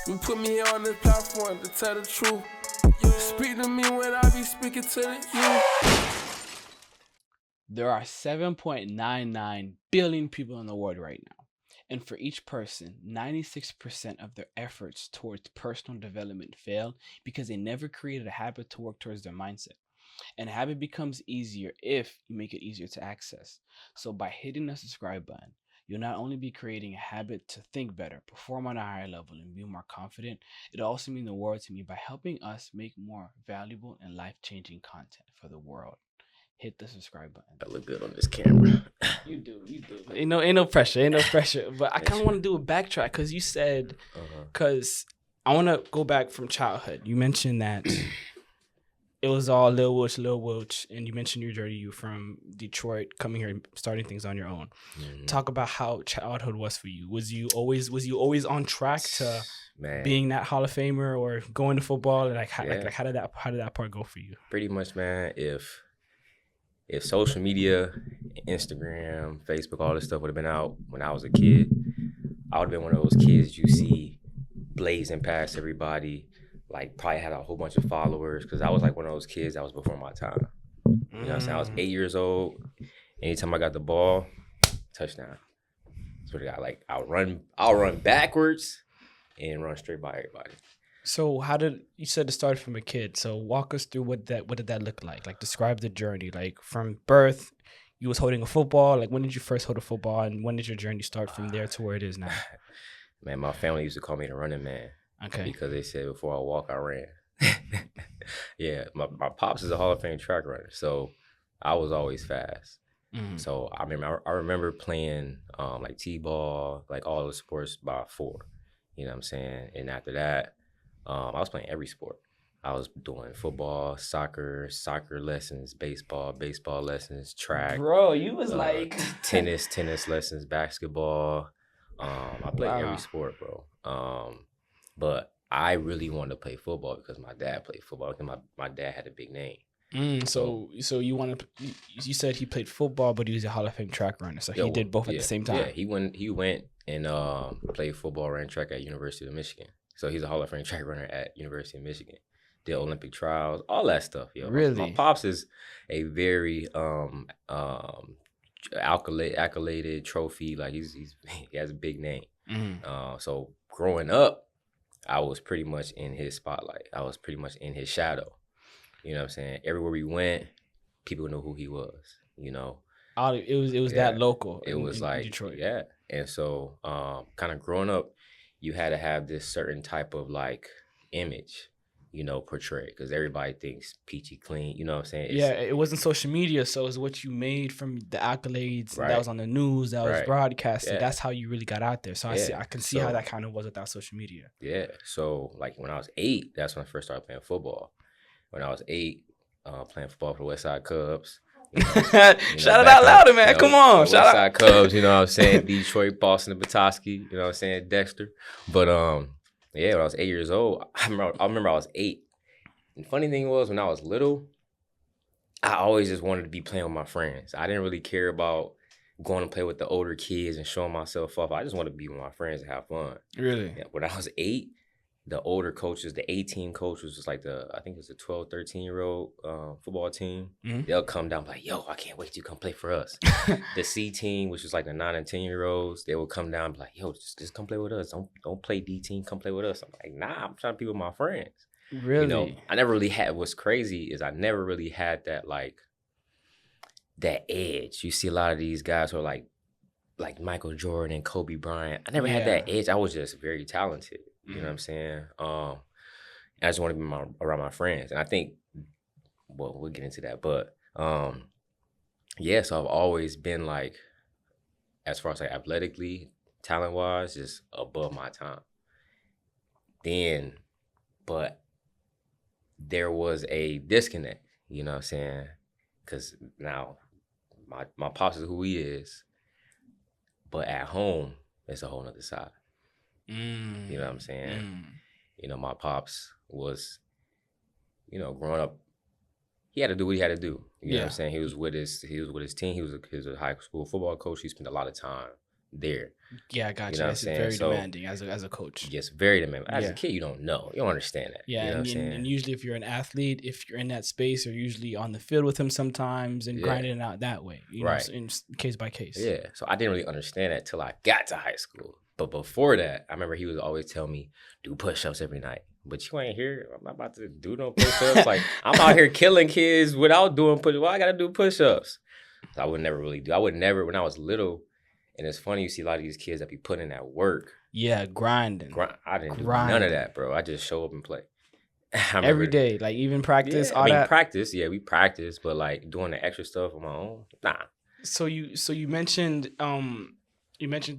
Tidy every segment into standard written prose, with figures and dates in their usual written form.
You put me here on this platform to tell the truth. Speak to me when I be speaking to the youth. There are 7.99 billion people in the world right now. And for each person, 96% of their efforts towards personal development fail because they never created a habit to work towards their mindset. And habit becomes easier if you make it easier to access. So by hitting the subscribe button, you'll not only be creating a habit to think better, perform on a higher level, and be more confident, it'll also mean the world to me by helping us make more valuable and life-changing content for the world. Hit the subscribe button. I look good on this camera. You do. Ain't no pressure. But I kind of want to do a backtrack because you said, because I want to go back from childhood. You mentioned that it was all Lil Wilch, and you mentioned your journey. You from Detroit, coming here and starting things on your own. Mm-hmm. Talk about how childhood was for you. Was you always on track to being that Hall of Famer or going to football? Like how did that part go for you? Pretty much, man. If social media, Instagram, Facebook, all this stuff would have been out when I was a kid, I would have been one of those kids you see blazing past everybody, like probably had a whole bunch of followers, because I was like one of those kids that was before my time. You know what I'm saying? I was 8 years old. Anytime I got the ball, touchdown. That's what I got. Like I'll run backwards and run straight by everybody. So you said it started from a kid. So walk us through what did that look like? Like describe the journey. Like from birth, you was holding a football. Like when did you first hold a football, and when did your journey start from there to where it is now? Man, my family used to call me the running man. Okay. Because they said before I walk, I ran. Yeah, my pops is a Hall of Fame track runner, so I was always fast. Mm-hmm. So I remember playing like t-ball, like all the sports by 4. You know what I'm saying? And after that, I was playing every sport. I was doing football, soccer lessons, baseball lessons, track. Bro, you was like tennis lessons, basketball. I played every sport, bro. But I really wanted to play football because my dad played football. And my dad had a big name. So you said he played football, but he was a Hall of Fame track runner. So he did both at the same time. Yeah, he went and played football, ran track at University of Michigan. So he's a Hall of Fame track runner at University of Michigan. Did Olympic trials, all that stuff. Yo. Really? My pops is a very accoladed trophy. Like he has a big name. Mm-hmm. So growing up, I was pretty much in his spotlight. I was pretty much in his shadow. You know what I'm saying? Everywhere we went, people knew who he was. You know. It was that local. It was like Detroit. Yeah. And so kind of growing up, you had to have this certain type of like image, you know, portrayed, because everybody thinks peachy clean. You know what I'm saying? It wasn't social media, so it's what you made from the accolades that was on the news, that was broadcasted. Yeah. That's how you really got out there. So I can see how that kind of was without social media. Yeah. So like when I was 8, that's when I first started playing football. When I was 8, playing football for the West Side Cubs. Shout it out louder, man. Come on. Shout out. West Side Cubs, you know what I'm saying? Detroit, Boston, Petoskey, you know what I'm saying? Dexter. But when I was 8 years old, I remember I was 8. And the funny thing was, when I was little, I always just wanted to be playing with my friends. I didn't really care about going to play with the older kids and showing myself off. I just wanted to be with my friends and have fun. Really? Yeah, when I was 8, the older coaches, the 18 coaches, was like I think it was the 12, 13-year-old football team. Mm-hmm. They'll come down like, yo, I can't wait till you come play for us. The C team, which was like the 9 and 10-year-olds, they would come down and be like, yo, just come play with us. Don't play D team, come play with us. I'm like, nah, I'm trying to be with my friends. Really? You know, I never really had, what's crazy is I never really had that like, that edge. You see a lot of these guys who are like Michael Jordan and Kobe Bryant. I never had that edge. I was just very talented. You know what I'm saying? I just want to be around my friends. And I think, well, we'll get into that. But, so I've always been like, as far as like athletically, talent-wise, just above my time. But there was a disconnect, you know what I'm saying? Because now my pops is who he is. But at home, it's a whole nother side. You know what I'm saying? You know, my pops was, you know, growing up, he had to do what he had to do. You know what I'm saying? He was with his team. He was a high school football coach. He spent a lot of time Yeah, I got You you. know what I'm That's saying? very So demanding as a coach. yes, very demanding. As a Yeah. kid, you don't know. You don't understand that. Yeah, You know what I'm and saying? usually if you're an athlete, if you're in that space, you're usually on the field with him sometimes and Yeah. grinding it out that way. You know, Right. in case by case. Yeah. So I didn't really understand that till I got to high school. But before that, I remember he would always tell me, do push-ups every night. But you ain't here. I'm not about to do no push-ups. Like, I'm out here killing kids without doing push-ups. Why I got to do push-ups? So I would never really do. I would never, when I was little, and it's funny, you see a lot of these kids that be putting in that work. Yeah, grinding. I didn't do none of that, bro. I just show up and play. Every day, like even practice, all that. Practice, yeah, we practice, but like doing the extra stuff on my own, nah. So you mentioned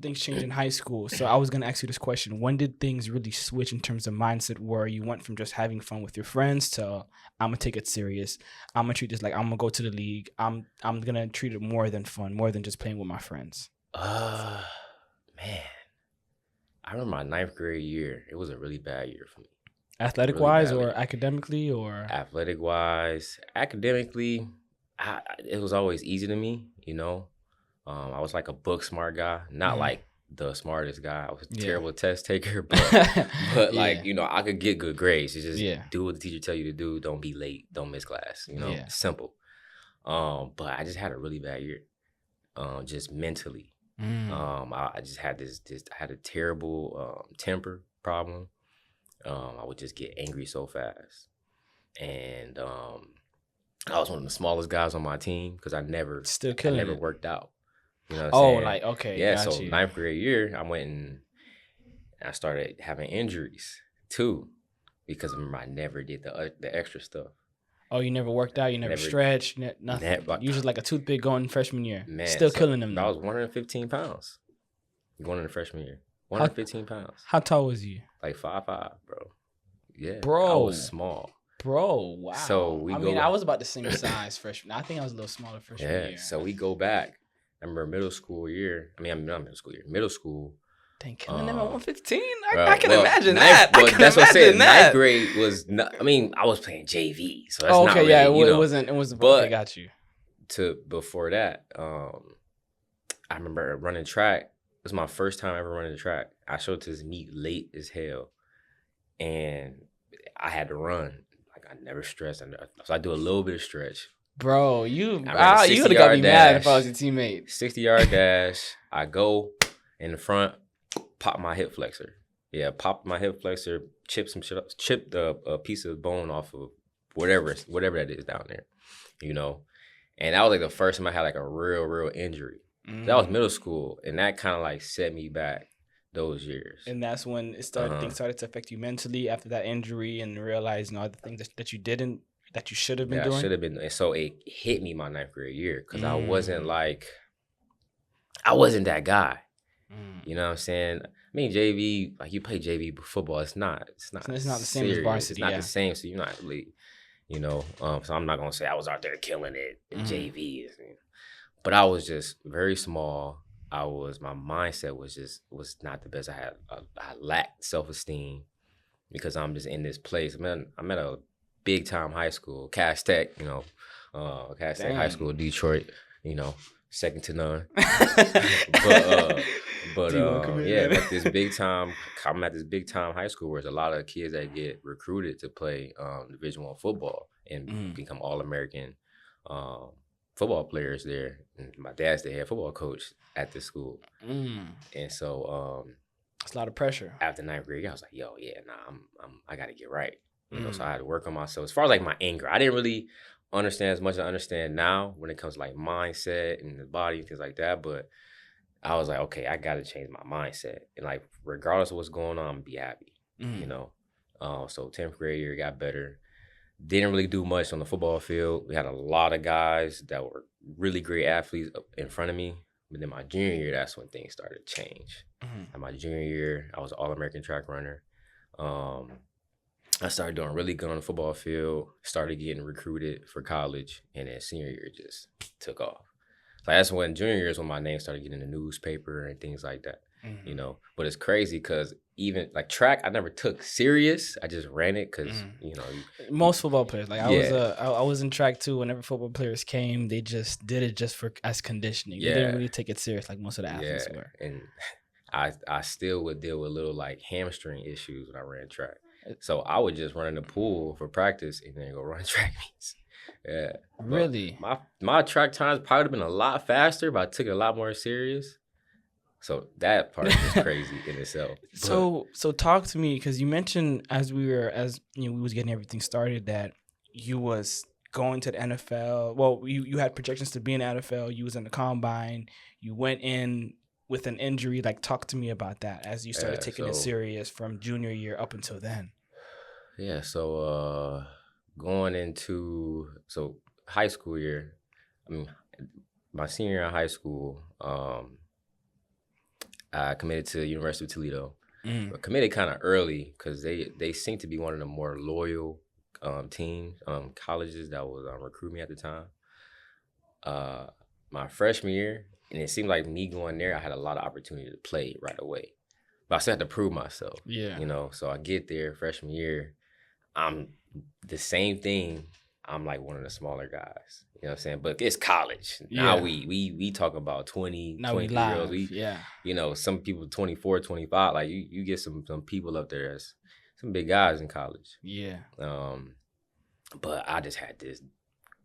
things changed in high school. So I was gonna ask you this question: when did things really switch in terms of mindset, where you went from just having fun with your friends to I'm gonna take it serious. I'm gonna treat this like I'm gonna go to the league. I'm gonna treat it more than fun, more than just playing with my friends. Man, I remember my 9th grade year. It was a really bad year for me. Athletic wise or academically or athletic wise, academically, it was always easy to me. You know, I was like a book smart guy, not like the smartest guy. I was a terrible test taker, but like you know, I could get good grades. You just do what the teacher tell you to do. Don't be late. Don't miss class. You know, simple. But I just had a really bad year, just mentally. I just had I had a terrible temper problem. I would just get angry so fast, and I was one of the smallest guys on my team because I never worked out. You know what I'm saying? Like okay, yeah. So 9th grade year, I went and I started having injuries too because remember I never did the extra stuff. Oh, you never worked out? You never stretched? Nothing? You just like a toothpick going freshman year. Man, still killing them. I was 115 pounds going into freshman year. 115 pounds. How tall was you? Like 5'5", bro. Yeah. Bro. I was small. Bro, wow. So I was about the same size freshman. I think I was a little smaller freshman year. Yeah, so we go back. I remember middle school. Middle school. Dang, killing them at 115? I can imagine that. That's what I'm saying. 9th grade was not, I was playing JV. So that's not really, it wasn't, but okay, got you. Before that, I remember running track. It was my first time ever running the track. I showed to this meet late as hell. And I had to run. Like, I never stressed. So I do a little bit of stretch. Bro, you would have got me mad if I was your teammate. 60-yard dash. I go in the front, pop my hip flexor. Yeah, pop my hip flexor, chip a piece of bone off of whatever that is down there, you know. And that was like the first time I had like a real injury. That was middle school, and that kind of like set me back those years. And that's when things started to affect you mentally after that injury and realizing all the things that you didn't, that you should have been doing. I should have been. And so it hit me my 9th grade year because I wasn't that guy. You know what I'm saying? I mean, JV, like you play JV football, it's not the same as varsity. It's not the same, so you're not really, you know. So I'm not gonna say I was out there killing it in JV, but I was just very small. My mindset was not the best. I lacked self-esteem because I'm just in this place. I'm at a big time high school, Cass Tech, you know, Cass Tech High School, Detroit, you know, second to none. but I'm at this big time high school where there's a lot of kids that get recruited to play Division I football and become All-American football players there. And my dad's the head football coach at the school. And so it's a lot of pressure. After 9th grade, I was like, I gotta get right. You know, so I had to work on myself. As far as like my anger, I didn't really understand as much as I understand now when it comes to like mindset and the body and things like that. But I was like, okay, I gotta change my mindset. And like regardless of what's going on, I'm gonna be happy. You know. So 10th grade year got better. Didn't really do much on the football field. We had a lot of guys that were really great athletes up in front of me. But then my junior year, that's when things started to change. And my junior year, I was an All-American track runner. I started doing really good on the football field, started getting recruited for college, and then senior year just took off. So that's when junior year is when my name started getting in the newspaper and things like that. you know. But it's crazy because even like track, I never took serious. I just ran it because you know. Most football players, like Yeah. I was in track too. Whenever football players came, they just did it just for as conditioning. They Yeah. didn't really take it serious like most of the athletes were. And I still would deal with little like hamstring issues when I ran track. So I would just run in the pool for practice and then go run track meets. Yeah. Really? But my track times probably would have been a lot faster, but I took it a lot more serious. So that part is crazy in itself. So talk to me, because you mentioned as we was getting everything started that you was going to the NFL. Well, you had projections to be in the NFL. You was in the combine. You went in with an injury. Like, talk to me about that as you started taking it serious from junior year up until then. Yeah. So going into high school year, I mean, my senior year in high school, I committed to the University of Toledo. But committed kind of early because they seem to be one of the more loyal teams, colleges that was recruiting me at the time. My freshman year, and it seemed like me going there, I had a lot of opportunity to play right away. But I still had to prove myself. Yeah. You know, so I get there freshman year, I'm the same thing. I'm like one of the smaller guys. You know what I'm saying? But it's college. Yeah. Now we talk about 20, Now 23 year olds. yeah. You know, some people 24, 25. Like you get some people up there that's some big guys in college. Yeah. But I just had this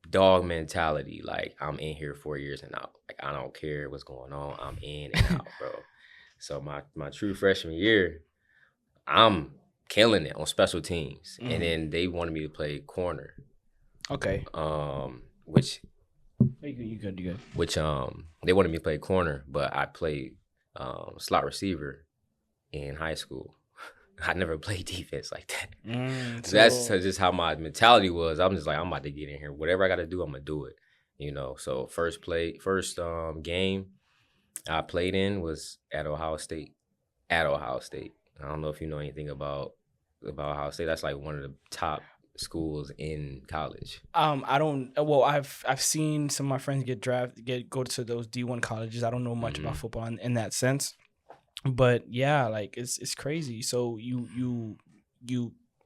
dog mentality. Like, I'm in here 4 years and out. Like, I don't care what's going on. I'm in and out, bro. So my true freshman year, I'm killing it on special teams. And then they wanted me to play corner. Okay. Which you good. Which they wanted me to play corner, but I played slot receiver in high school. I never played defense like that. So that's just how my mentality was. I'm just like, I'm about to get in here. Whatever I got to do, I'm gonna do it. You know. So first game I played in was at Ohio State. I don't know if you know anything about Ohio State. That's like one of the top schools in college. I don't. Well, I've seen some of my friends go to those D1 colleges. I don't know much about football in that sense, but yeah, like it's crazy. So you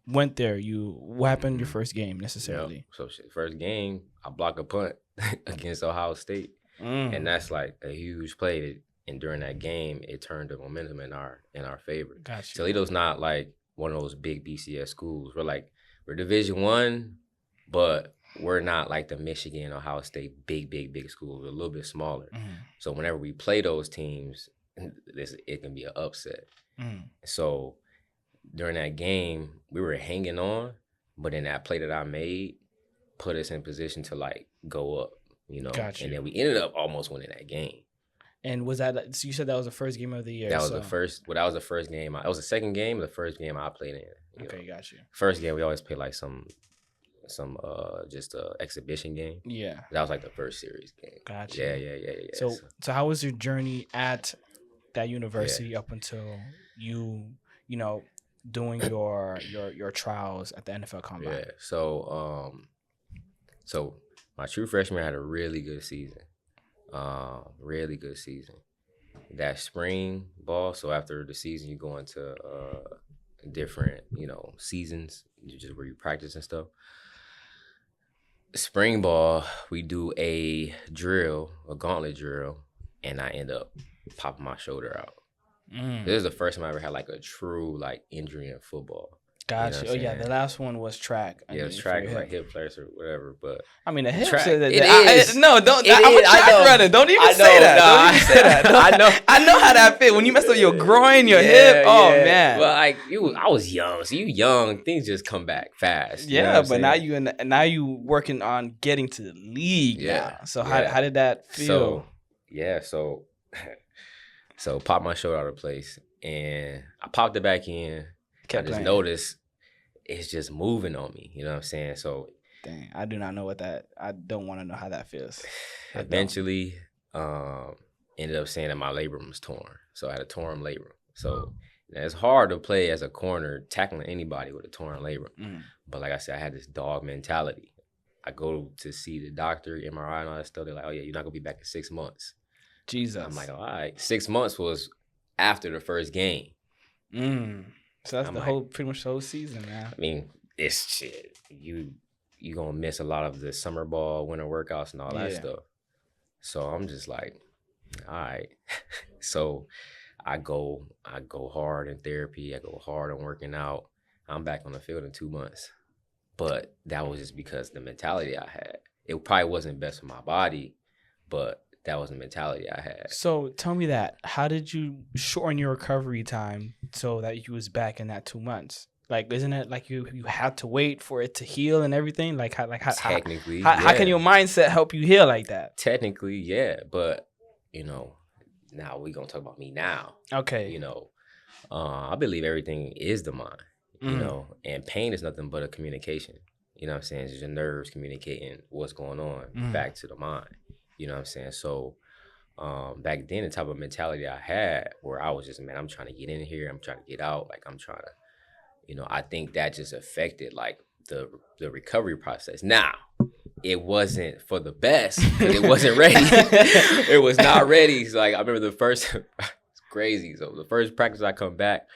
went there. What happened your first game necessarily? Yep. So first game, I block a punt against Ohio State, and that's like a huge play. And during that game, it turned the momentum in our favor. Gotcha. Toledo's not like one of those big BCS schools. We're Division I, but we're not like the Michigan, Ohio State, big schools. We're a little bit smaller. So whenever we play those teams, it can be an upset. So during that game, we were hanging on, but then that play that I made put us in position to like go up, you know. Gotcha. And then we ended up almost winning that game. And was that? So you said that was the first game of the year. That was the first. Well, that was the first game. It was the second game, the first game I played in. Okay, got you. First game we always play like some just a exhibition game. Yeah. That was like the first series game. Gotcha. Yeah. So how was your journey at that university up until you know, doing your trials at the NFL Combine? Yeah. So my true freshman year, I had a really good season. That spring ball, so after the season you go into different, you know, seasons, just where you practice and stuff. Spring ball, we do a gauntlet drill, and I end up popping my shoulder out. This is the first time I ever had like a true like injury in football. Gotcha. You know the last one was track. It was track, like hip flex or whatever. But I mean, the hip. track, It is. No, don't. It I'm is. a track runner. Don't even say that. Don't even say that. I know. I know how that feel. When you mess up your groin, your hip. Oh man. Well, like I was young, so you young, things just come back fast. Yeah, but now you working on getting to the league now. So how did that feel? So popped my shoulder out of place, and I popped it back in. I just noticed it's just moving on me. You know what I'm saying? So dang, I do not know what that. I don't want to know how that feels. Eventually, ended up saying that my labrum was torn. So I had a torn labrum. So it's hard to play as a corner, tackling anybody with a torn labrum. But like I said, I had this dog mentality. I go to see the doctor, MRI and all that stuff. They're like, oh yeah, you're not gonna be back in 6 months. Jesus. I'm like, all right. 6 months was after the first game. So that's I'm the like, pretty much the whole season, man. I mean, it's shit. You gonna miss a lot of the summer ball, winter workouts, and all that stuff. So I'm just like, all right. So I go hard in therapy. I go hard on working out. I'm back on the field in 2 months. But that was just because the mentality I had. It probably wasn't best for my body, but that was the mentality I had. So tell me that. How did you shorten your recovery time so that you was back in that 2 months? Like, isn't it like you had to wait for it to heal and everything? Like, how Technically, how can your mindset help you heal like that? Technically, yeah. But, now we going to talk about me now. Okay. I believe everything is the mind, and pain is nothing but a communication. You know what I'm saying? It's just your nerves communicating what's going on back to the mind. You know what I'm saying? So back then, the type of mentality I had where I was just, man, I'm trying to get in here. I'm trying to get out. Like, I'm trying to, I think that just affected, like, the recovery process. Now, it wasn't for the best because it wasn't ready. It was not ready. So, like, I remember it's crazy. So the first practice I come back,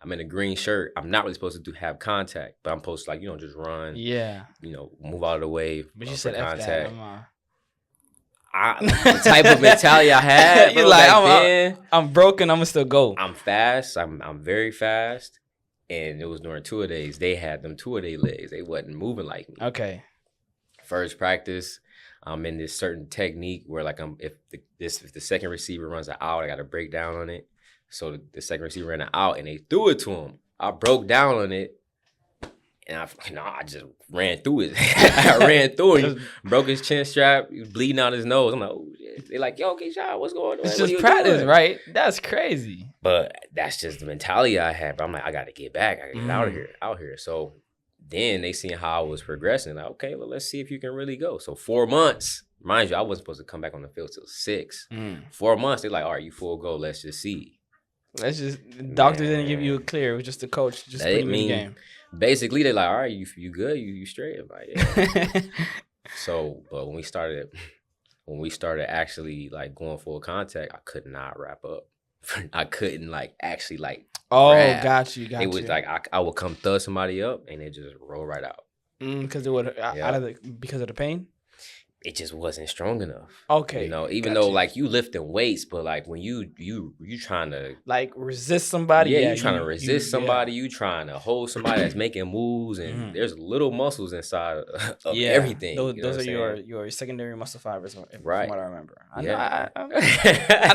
I'm in a green shirt. I'm not really supposed to have contact, but I'm supposed to, like, just run. Yeah. Move out of the way. But you said contact. F The type of mentality I had, bro, like, I'm broken. I'm gonna still go. I'm fast. I'm very fast. And it was during two-a-days. They had them two-a-day legs. They wasn't moving like me. Okay. First practice, I'm in this certain technique where, like, if the second receiver runs an out, I got to break down on it. So the second receiver ran an out, and they threw it to him. I broke down on it, and I just ran through it. I ran through it. Broke his chin strap. He was bleeding out his nose. I'm like, oh, shit. They're like, yo, Keyshawn, what's going on? It's just practice, right? That's crazy. But that's just the mentality I had. But I'm like, I got to get back. I got to get out here. So then they seen how I was progressing. Like, okay, well, let's see if you can really go. So 4 months, mind you, I wasn't supposed to come back on the field till 6. 4 months, they're like, all right, you full go. Let's just see. The doctor didn't give you a clear. It was just the coach just putting you in the game. Basically, they're like, all right, you good? You straight? I'm like, yeah. So, but when we started actually, like, going full contact, I could not wrap up. I couldn't, like, actually, like, grab. Got you. It was like I would come thud somebody up and it just roll right out. Because it would because of the pain. It just wasn't strong enough. Okay. Even though, like, you lifting weights, but, like, when you trying to, like, resist somebody. Yeah, you trying to resist somebody. You trying to hold somebody that's making moves, and there's little muscles inside of everything. Those are your secondary muscle fibers, from what I remember. I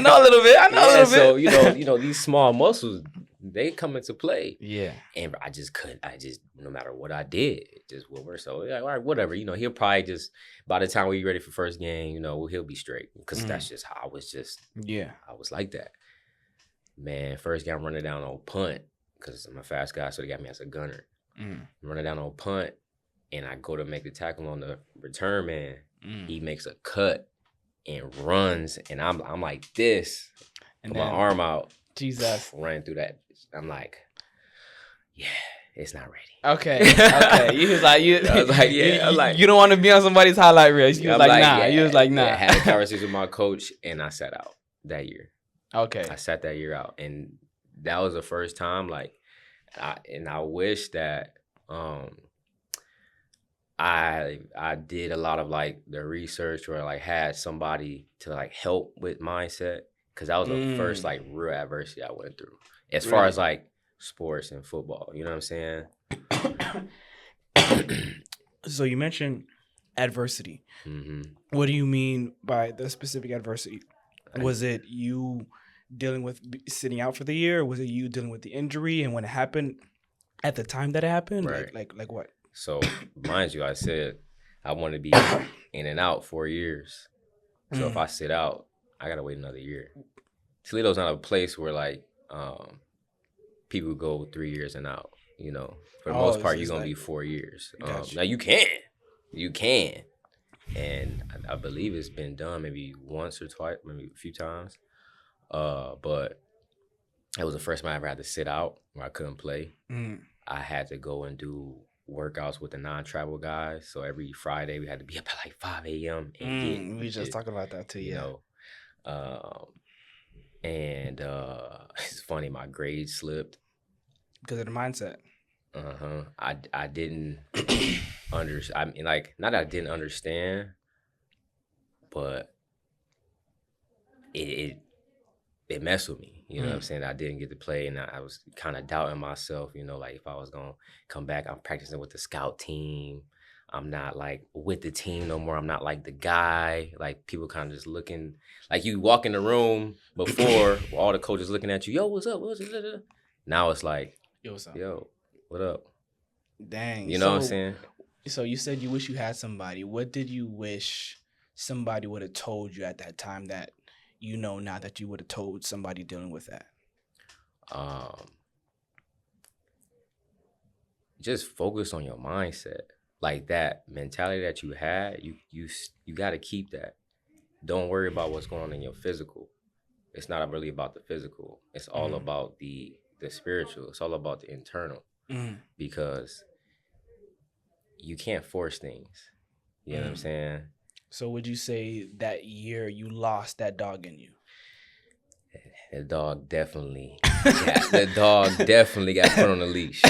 know a little bit. So these small muscles, they come into play. Yeah. And I just no matter what I did, it just wouldn't work. So, like, all right, whatever. He'll probably just, by the time we're ready for first game, he'll be straight. Because that's just how I was I was like that. Man, first game, I'm running down on punt because I'm a fast guy, so they got me as a gunner. I'm running down on punt, and I go to make the tackle on the return man. He makes a cut and runs, and I'm like this, and put my arm out. Jesus. Running through that. I'm like, yeah, it's not ready. Okay. You was like, I was like, yeah. I'm like, you don't want to be on somebody's highlight reel. You was like, nah. Yeah, you was like, nah. I had a conversation with my coach, and I sat out that year. Okay. I sat that year out, and that was the first time, like, I wish that I did a lot of, like, the research or, like, had somebody to, like, help with mindset. Because that was the first, like, real adversity I went through. As far as, like, sports and football. You know what I'm saying? So you mentioned adversity. What do you mean by the specific adversity? Was it you dealing with sitting out for the year? Or was it you dealing with the injury? And when it happened, at the time that it happened? Right. Like what? So, mind you, I said I want to be in and out 4 years. So if I sit out, I gotta wait another year. Toledo's not a place where, like, people go 3 years and out. For the most part, you're gonna be 4 years. Now you can, and I believe it's been done maybe once or twice, maybe a few times. But it was the first time I ever had to sit out where I couldn't play. I had to go and do workouts with the non-travel guys. So every Friday we had to be up at like 5 a.m. We just talking about that too, And it's funny, my grades slipped. Because of the mindset. I didn't understand. I mean, like, not that I didn't understand, but it messed with me. You know what I'm saying? I didn't get to play, and I was kind of doubting myself. You know, like if I was gonna come back, I'm practicing with the scout team. I'm not like with the team no more. I'm not like the guy. Like people kind of just looking like you walk in the room before all the coaches looking at you. Yo, what's up? What's up? Now it's like, Yo, what's up? yo, what up? Dang. You know what I'm saying? So you said you wish you had somebody. What did you wish somebody would have told you at that time that you know now that you would have told somebody dealing with that? Just focus on your mindset. Like that mentality that you had, you got to keep that. Don't worry about what's going on in your physical. It's not really about the physical. It's all about the spiritual. It's all about the internal. Because you can't force things. You know what I'm saying? So would you say that year you lost that dog in you? The dog definitely got put on a leash.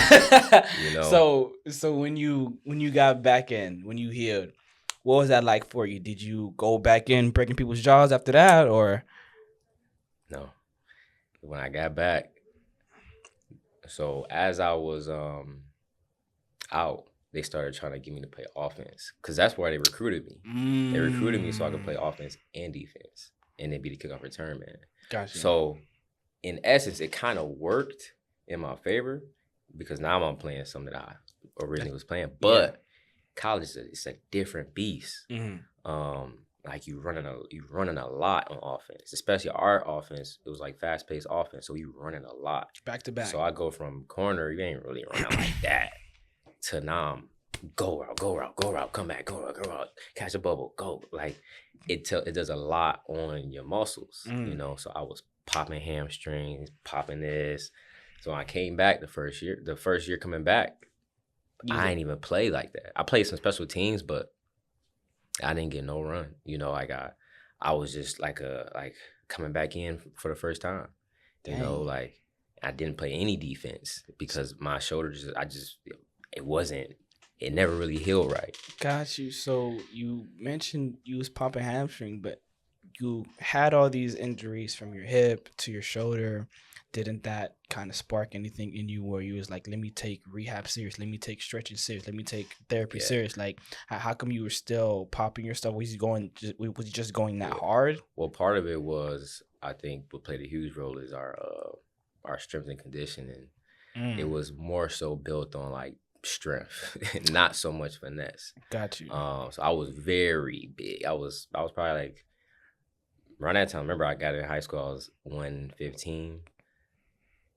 You know. So when you got back in, when you healed, what was that like for you? Did you go back in breaking people's jaws after that, or? No. When I got back, so as I was out, they started trying to get me to play offense because that's why they recruited me. They recruited me so I could play offense and defense, and then be the kickoff return man. Gotcha. So, in essence, it kind of worked in my favor because now I'm playing something that I originally was playing. But college it's a different beast. Like you running a lot on offense, especially our offense. It was like fast paced offense, so you running a lot back to back. So I go from corner, you ain't really running like that, to now I'm go route, come back, go route, catch a bubble, go. Like it does a lot on your muscles, you know. So I was popping hamstrings, popping this. So I came back the first year coming back, I ain't even play like that. I played some special teams, but I didn't get no run. You know, I was just like coming back in for the first time. You know, like I didn't play any defense because my shoulder it never really healed right. Got you. So you mentioned you was popping hamstring, but you had all these injuries from your hip to your shoulder. Didn't that kind of spark anything in you where you was like, let me take rehab serious, let me take stretching serious, let me take therapy serious? Like, how come you were still popping your stuff? Was he just going that hard? Well, part of it was, I think what played a huge role is our strength and conditioning. It was more so built on like strength, not so much finesse. Got you. So I was very big. I was probably like around that time. Remember, I got in high school. I was 115.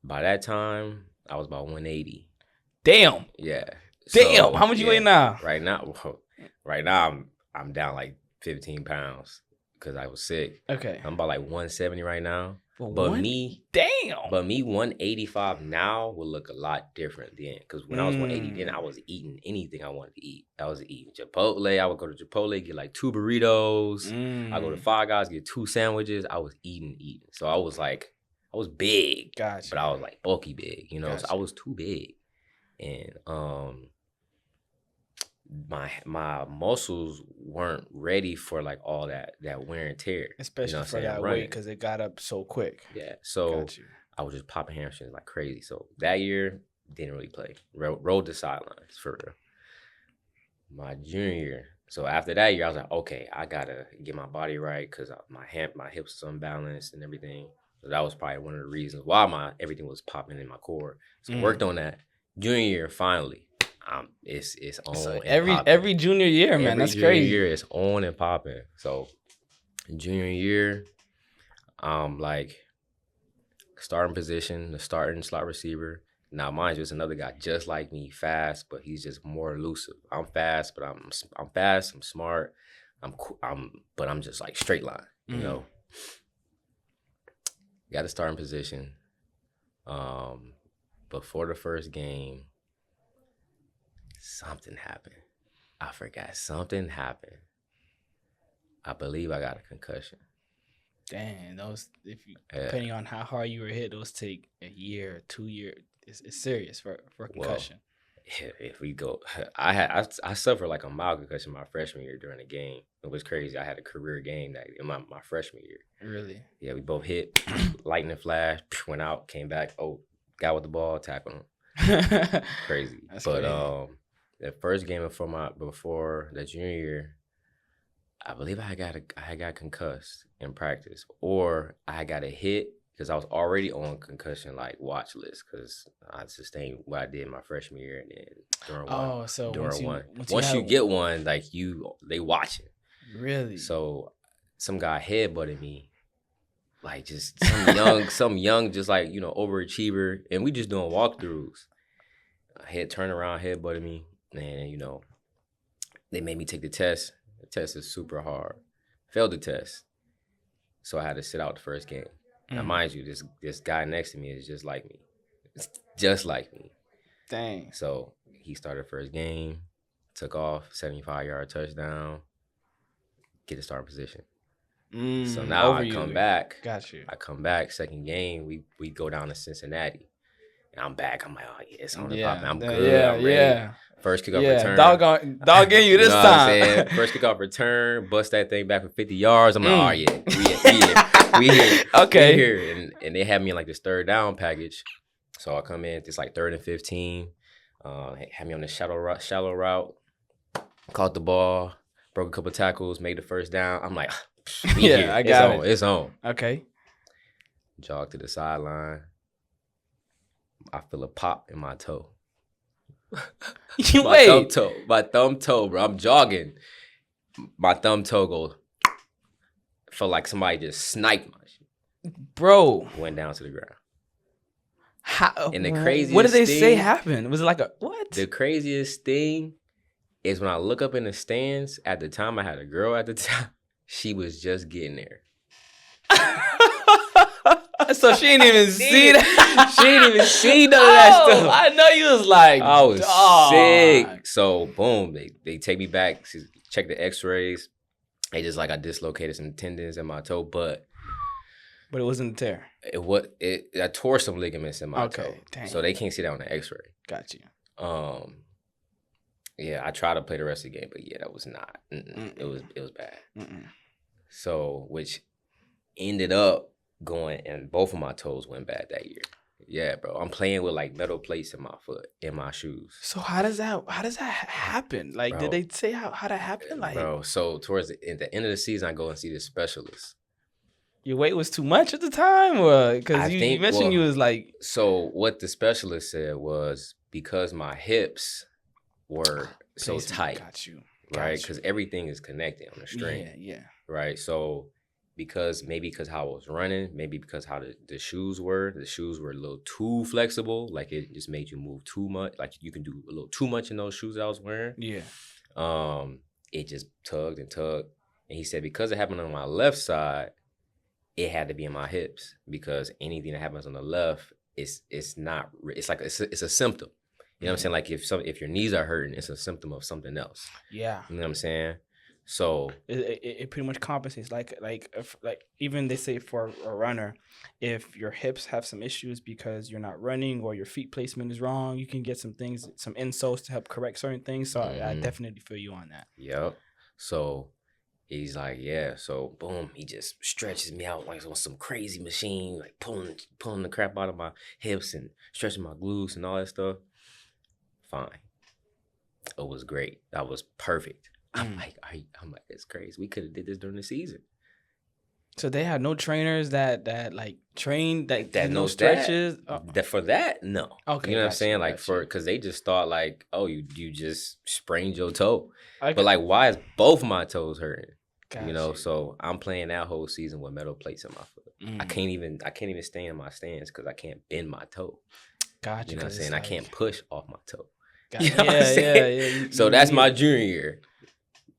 By that time, I was about 180. Damn. Yeah. Damn. So, how much you weigh now? Right now, I'm down like 15 pounds because I was sick. Okay. I'm about like 170 right now. Well, But me 185 now would look a lot different then. Because when I was 180 then, I was eating anything I wanted to eat. I was eating Chipotle. I would go to Chipotle, get like 2 burritos. I go to Five Guys, get 2 sandwiches. I was eating. So I was big. Gotcha. But I was like bulky big, you know. Gotcha. So I was too big. And my muscles weren't ready for like all that wear and tear, especially for that weight because it got up so quick. Yeah, so I was just popping hamstrings like crazy. So that year didn't really play. Rode the sidelines for real. My junior year. So after that year, I was like, okay, I gotta get my body right because my hips was unbalanced and everything. So that was probably one of the reasons why everything was popping in my core. So I worked on that. Junior year, finally. It's on. So every junior year, man, that's crazy. Junior year is on and popping. So junior year, like starting position, the starting slot receiver. Now, mind you, it's another guy just like me, fast, but he's just more elusive. I'm fast, but I'm fast. I'm smart. But I'm just like straight line, you know. Got a starting position. Before the first game, something happened. I forgot. Something happened. I believe I got a concussion. Dang, those depending on how hard you were hit, those take a year, 2 years. It's serious for concussion. Well, if we go, I suffered like a mild concussion my freshman year during the game. It was crazy. I had a career game that in my freshman year. Really? Yeah, we both hit, lightning flash, went out, came back. Oh, got with the ball, tackled him. Crazy. That's but crazy. the first game before the junior year, I believe I got concussed in practice, or I got a hit because I was already on concussion like watch list because I sustained what I did my freshman year, and then once you get one, like they watching. Really? So some guy headbutted me, like just some young, just like overachiever, and we just doing walkthroughs. Turned around, headbutted me, and they made me take the test. The test is super hard. Failed the test, so I had to sit out the first game. Now, mind you, this guy next to me is just like me. It's just like me. Dang. So he started first game, took off, 75-yard touchdown, get a starting position. So now I come back. Got you. I come back, second game, we go down to Cincinnati. And I'm back. I'm like, oh, yeah, it's on the pop. I'm good. I'm ready. Yeah. First kickoff return. Dogging you this know time. What I'm saying? First kickoff return, bust that thing back for 50 yards. I'm like, oh, yeah, we here. Okay. We here. And they had me in like this third down package. So I come in, it's like 3rd and 15. Had me on the shallow route. Caught the ball, broke a couple tackles, made the first down. I'm like, yeah, I got it. It's on. Okay. Jog to the sideline. I feel a pop in my toe. My thumb toe, bro. I'm jogging. My thumb toe goes. Felt like somebody just sniped my shit. Bro. Went down to the ground. How? And the craziest what did they thing, say happened? Was it like a what? The craziest thing is when I look up in the stands. At the time, I had a girl at the time. She was just getting there. So she didn't even see that. She didn't even see none of that stuff. I know you was like, I was dog. sick. So boom, they take me back, check the X-rays. They just like I dislocated some tendons in my toe, but it wasn't a tear. I tore some ligaments in my toe. Dang. So they can't see that on the X-ray. Got you. Yeah, I tried to play the rest of the game, but yeah, that was not. It was bad. So which ended up going, and both of my toes went bad that year. Yeah, bro. I'm playing with like metal plates in my foot, in my shoes. So how does that happen? Like, bro, did they say how that happened? Like, bro, so towards the end of the season, I go and see this specialist. Your weight was too much at the time, or because you mentioned you was like. So what the specialist said was because my hips were so tight. Got you. Right, because everything is connected on the string. Yeah. Right, so. Because how I was running, maybe because how the shoes were a little too flexible. Like it just made you move too much. Like you can do a little too much in those shoes I was wearing. Yeah. It just tugged and tugged. And he said because it happened on my left side, it had to be in my hips because anything that happens on the left, it's a symptom. You know what I'm saying? Like if your knees are hurting, it's a symptom of something else. Yeah. You know what I'm saying? So it pretty much compensates. Like even they say for a runner, if your hips have some issues because you're not running or your feet placement is wrong, you can get some insoles to help correct certain things. So I definitely feel you on that. Yep. So he's like, yeah. So boom, he just stretches me out like on some crazy machine, like pulling the crap out of my hips and stretching my glutes and all that stuff. Fine. It was great. That was perfect. I'm like, it's crazy. We could have did this during the season. So they had no trainers that like trained that no stretches. That for that, no. Okay, you know what I'm saying? Like because they just thought like, oh, you just sprained your toe, but like, why is both my toes hurting? So I'm playing that whole season with metal plates in my foot. I can't even stay in my stance because I can't bend my toe. Gotcha. You know what I'm saying? I can't push off my toe. You know what I'm saying? Yeah. So that's my junior year.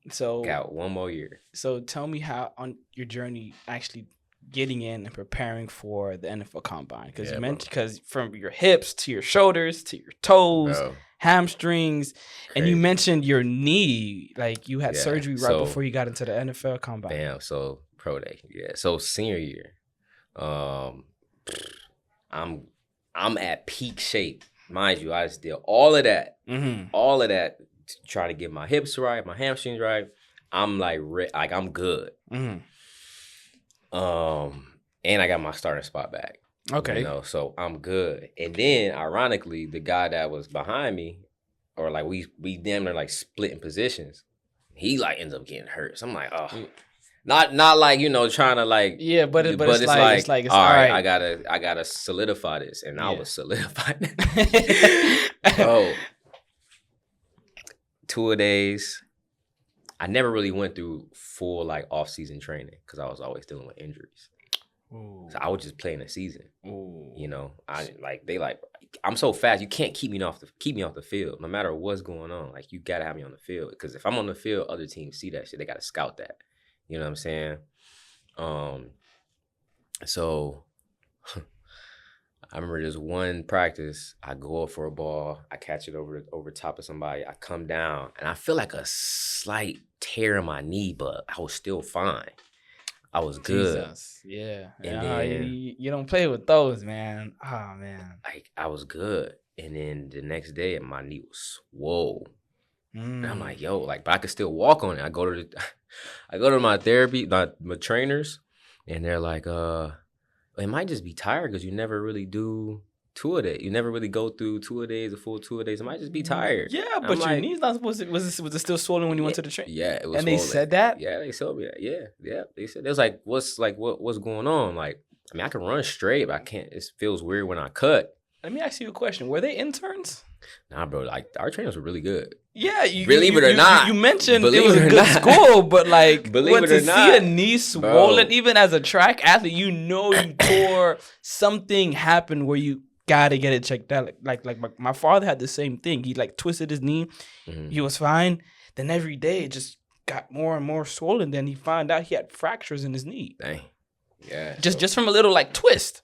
So got one more year. So tell me how on your journey actually getting in and preparing for the NFL Combine, because you mentioned because from your hips to your shoulders to your toes, hamstrings, and you mentioned your knee, like you had surgery right before you got into the NFL Combine. Bam. So Pro day. Yeah. So senior year, I'm at peak shape, mind you. I just did all of that to try to get my hips right, my hamstrings right. I'm like I'm good. And I got my starting spot back. Okay. You know, so I'm good. And then ironically, the guy that was behind me, or like we damn near like splitting positions, he like ends up getting hurt. So I'm like, oh, not like, you know, trying to like, Yeah, but it's like it's all right, right. I gotta solidify this, and I was solidified. Oh. 2-a-days. I never really went through full like off-season training because I was always dealing with injuries. Ooh. So I would just play in the season. Ooh. You know, I'm so fast. You can't keep me off the field, no matter what's going on. Like, you gotta have me on the field, because if I'm on the field, other teams see that shit. They gotta scout that. You know what I'm saying? So I remember this one practice. I go up for a ball. I catch it over top of somebody. I come down, and I feel like a slight tear in my knee, but I was still fine. I was good. Jesus. Yeah. And then, then you don't play with those, man. Oh, man. like, I was good. And then the next day, my knee was swole. And I'm like, yo, like, but I could still walk on it. I go to my therapy, my trainers, and they're like, it might just be tired because you never really do 2-a-days. You never really go through 2-a-days, a full 2-a-days. It might just be tired. Yeah, but your knee's not supposed to. Was it still swollen when you went to the train? Yeah, it was. And swollen. they said that. Yeah, they told me that. Yeah. They said, it was like, what's going on? Like, I mean, I can run straight, but I can't. It feels weird when I cut. Let me ask you a question. Were they interns? Nah, bro. Like, our trainers were really good. Yeah, believe it or not. You mentioned it was a good school, but like, believe it or not, see a knee swollen, even as a track athlete, you know you tore something happened where you gotta get it checked out. Like my father had the same thing. He like twisted his knee. Mm-hmm. He was fine. Then every day it just got more and more swollen. Then he found out he had fractures in his knee. Dang. Yeah. Just from a little like twist.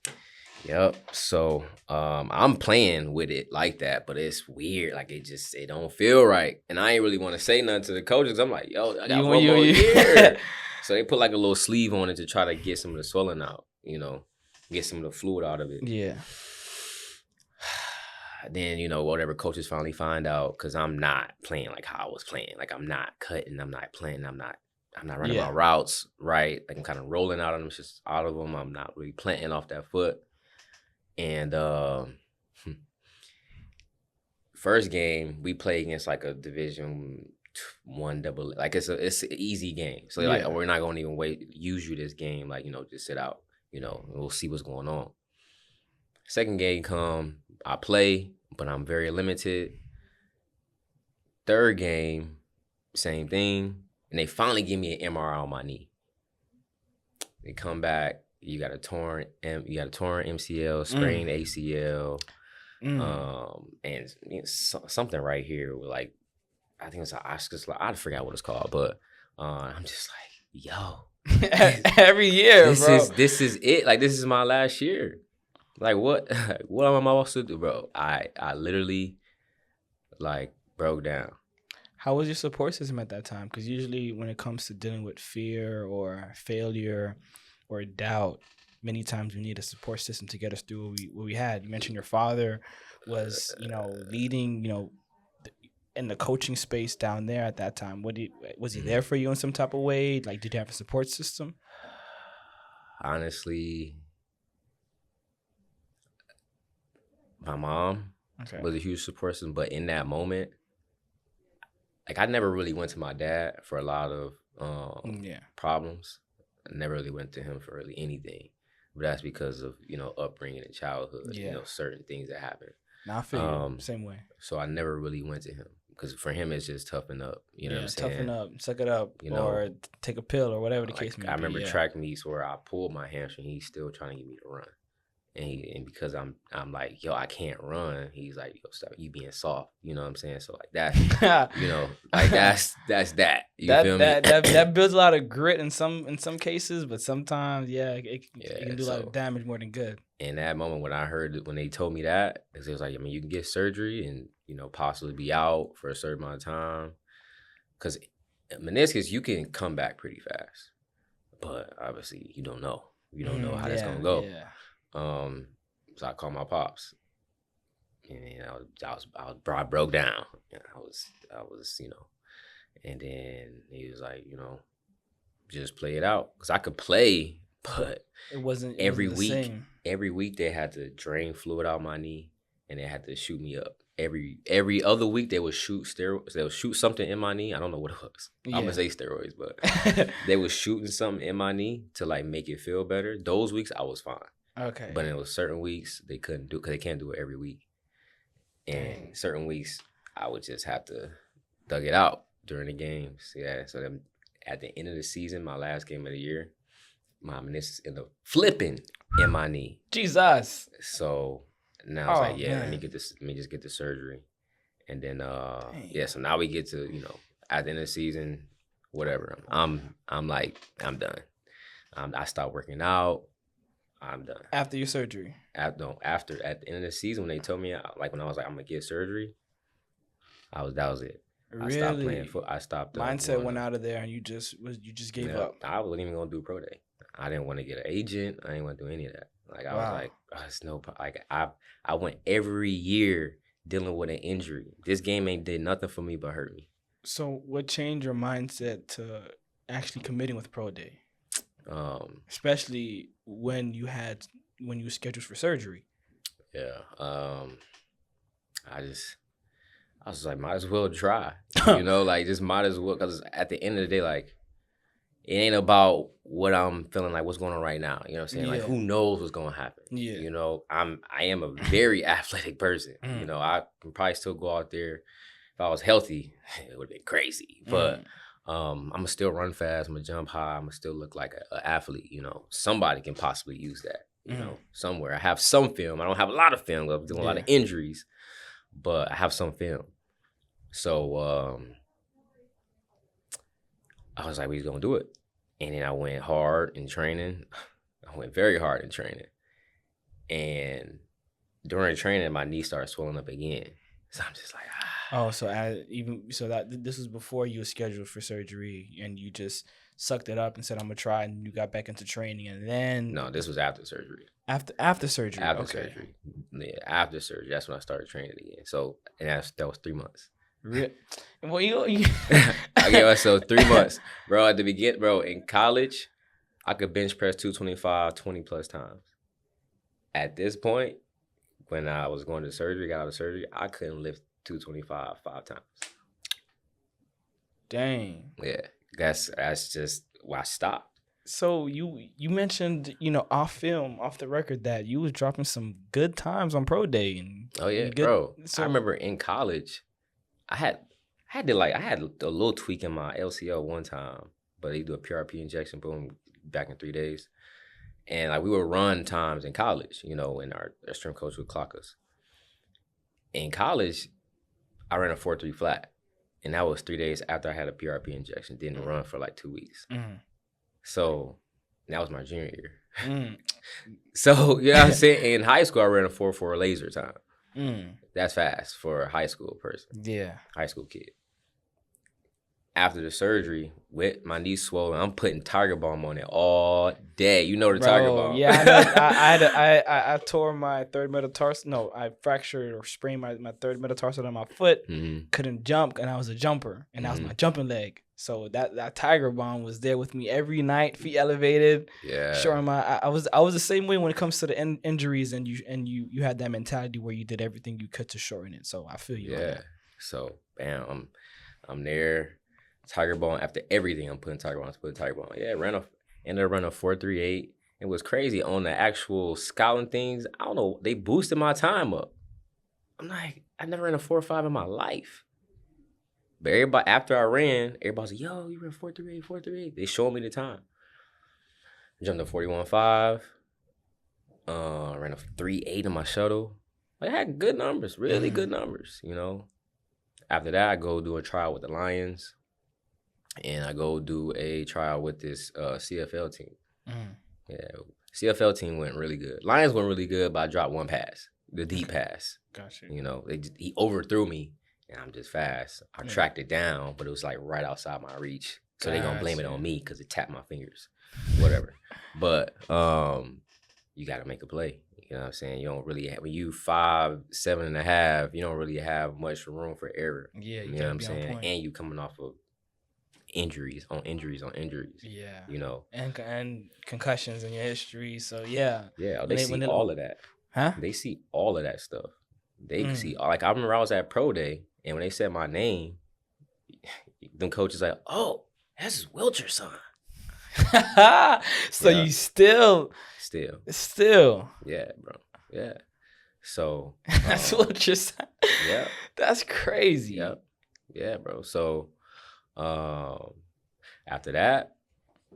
Yep. So I'm playing with it like that, but it's weird. Like, it don't feel right. And I ain't really want to say nothing to the coaches. I'm like, yo, I got one more year. So they put like a little sleeve on it to try to get some of the swelling out, you know, get some of the fluid out of it. Yeah. Then, you know, whatever coaches finally find out, because I'm not playing like how I was playing. Like, I'm not cutting. I'm not playing. I'm not running my routes right. Like, I'm kind of rolling out of them, just out of them. I'm not really planting off that foot. And first game we play against like a Division 1 double, like it's an easy game. So like, we're not gonna even use you this game. Like, you know, just sit out. You know, we'll see what's going on. Second game come, I play, but I'm very limited. Third game, same thing, and they finally give me an MRI on my knee. They come back. You got a torn MCL, sprained ACL, and you know, something right here with like, I think it's I forgot what it's called, but I'm just like, yo, every year, this is it. Like, this is my last year. Like, what am I supposed to do, bro? I literally like broke down. How was your support system at that time? Because usually when it comes to dealing with fear or failure or doubt, many times we need a support system to get us through what we had. You mentioned your father was, you know, leading, you know, in the coaching space down there at that time. Was he there for you in some type of way? Like, did you have a support system? Honestly, my mom was a huge support system, but in that moment, like, I never really went to my dad for a lot of problems. I never really went to him for really anything, but that's because of, you know, upbringing and childhood. You know, certain things that happen. Nah, I feel you. Same way. So I never really went to him because for him it's just toughen up. You know what I'm saying? Toughen up, suck it up, you know, or take a pill or whatever the case may be. I remember track meets where I pulled my hamstring. He's still trying to get me to run. And because I'm like, yo, I can't run. He's like, yo, stop, you being soft. You know what I'm saying? So like that, you know, like that's that. You feel me? That builds a lot of grit in some cases, but sometimes, it can do a lot of damage more than good. In that moment when they told me that, it was like, I mean, you can get surgery and, you know, possibly be out for a certain amount of time. Because meniscus, you can come back pretty fast. but obviously you don't know. You don't know how that's gonna go. So I called my pops, and I broke down. I was, and then he was like, just play it out, because I could play, but It wasn't every the week, same. every week they had to drain fluid out my knee, and they had to shoot me up. Every other week they would shoot steroids. They would shoot something in my knee. I don't know what it was. I'm gonna say steroids, but they was shooting something in my knee to like make it feel better. Those weeks I was fine. Okay. But it was certain weeks they couldn't do, because they can't do it every week. And certain weeks I would just have to thug it out during the games. Yeah. So then at the end of the season, my last game of the year, my meniscus ended up flipping in my knee. Jesus. So now I was like, let me just get the surgery. And then so now we get to, at the end of the season, whatever. I'm like, I'm done. I stopped working out. I'm done. After your surgery? At the end of the season, when they told me, when I was like, I'm gonna get surgery, that was it. Really? I stopped playing football. I stopped. Mindset went out of there, and you just gave up. I wasn't even gonna do pro day. I didn't want to get an agent. I didn't want to do any of that. Like I was like, it's no. Like I went every year dealing with an injury. This game ain't did nothing for me but hurt me. So what changed your mindset to actually committing with pro day? Especially when you were scheduled for surgery. Yeah. I was like, might as well try. Like just might as well, because at the end of the day, like, it ain't about what I'm feeling like, what's going on right now. You know what I'm saying? Like, who knows what's going to happen? Yeah. I am a very athletic person. I can probably still go out there. If I was healthy, it would have been crazy. But I'm going to still run fast. I'm going to jump high. I'm going to still look like an athlete. Somebody can possibly use that, somewhere. I have some film. I don't have a lot of film. I'm doing a lot of injuries, but I have some film. So I was like, we're going to do it. And then I went hard in training. I went very hard in training. And during training, my knee started swelling up again. So I'm just like, Oh, so this was before you were scheduled for surgery, and you just sucked it up and said, I'm going to try, and you got back into training, and then... No, this was after surgery. After surgery? After surgery. Yeah, after surgery. That's when I started training again. So, and that was 3 months. Well, you... Okay, so 3 months. Bro, at the beginning, in college, I could bench press 225 20 plus times. At this point, when I was going to surgery, got out of surgery, I couldn't lift 225 5 times. Dang. Yeah, that's just why I stopped. So you mentioned, off the record, that you was dropping some good times on pro day. And bro. So I remember in college, I had a little tweak in my LCL one time, but they do a PRP injection, boom, back in 3 days. And like we would run times in college, and our strength coach would clock us. In college, I ran a 4.3 flat, and that was 3 days after I had a PRP injection. Didn't run for like 2 weeks. So that was my junior year. So you know what I'm saying? In high school, I ran a 4.4 laser time. That's fast for a high school person. Yeah, high school kid. After the surgery, with my knee swollen, I'm putting Tiger Balm on it all day. You know the Tiger Balm. Yeah, I know. I tore my third metatarsal. No, I fractured or sprained my third metatarsal on my foot. Couldn't jump, and I was a jumper, and that was my jumping leg. So that Tiger Balm was there with me every night, feet elevated. Yeah, sure. I was the same way when it comes to the injuries, and you had that mentality where you did everything you could to shorten it. So I feel you. Yeah. So bam, I'm there. Tiger Balm, after everything, I'm putting Tiger Balm. Yeah, ended up running a 4.38. It was crazy on the actual scouting things. I don't know, they boosted my time up. I'm like, I never ran a 4.5 in my life. But everybody, after I ran, everybody's like, yo, you ran 4.38. They showed me the time. Jumped to 41.5. Ran a 3.8 in my shuttle. I had good numbers, really good numbers, After that, I go do a trial with the Lions. And I go do a trial with this CFL team. Yeah, CFL team went really good. Lions went really good, but I dropped one pass, the deep pass. Gotcha. He overthrew me, and I'm just fast. I tracked it down, but it was like right outside my reach. So they're going to blame it on me because it tapped my fingers. whatever. But you got to make a play. You know what I'm saying? You don't really when you 5'7 and a half, you don't really have much room for error. Yeah, you know what I'm saying? And you coming off of injuries on injuries on injuries. Yeah. You know. And concussions in your history. So yeah. Yeah, they see all of that. Huh? They see all of that stuff. They see like I remember I was at pro day and when they said my name, them coaches like, oh, that's Wilcher's son. So you still, yeah, bro, yeah. So that's what you're saying. Yeah, that's crazy. Yeah, bro. So after that,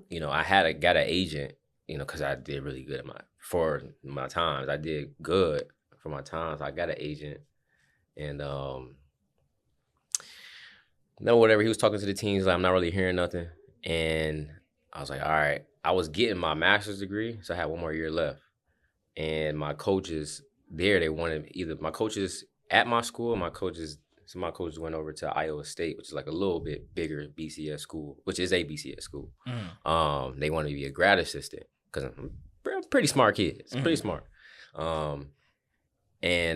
you know, I got an agent, you know, because I did really good for my times. I did good for my times. I got an agent, and whatever he was talking to the teams, like I'm not really hearing nothing, and I was like, all right. I was getting my master's degree, so I had one more year left. And my coaches there, they wanted either my coaches at my school, some of my coaches went over to Iowa State, which is like a little bit bigger BCS school, which is a BCS school. They wanted to be a grad assistant because I'm pretty smart kids, pretty smart. But they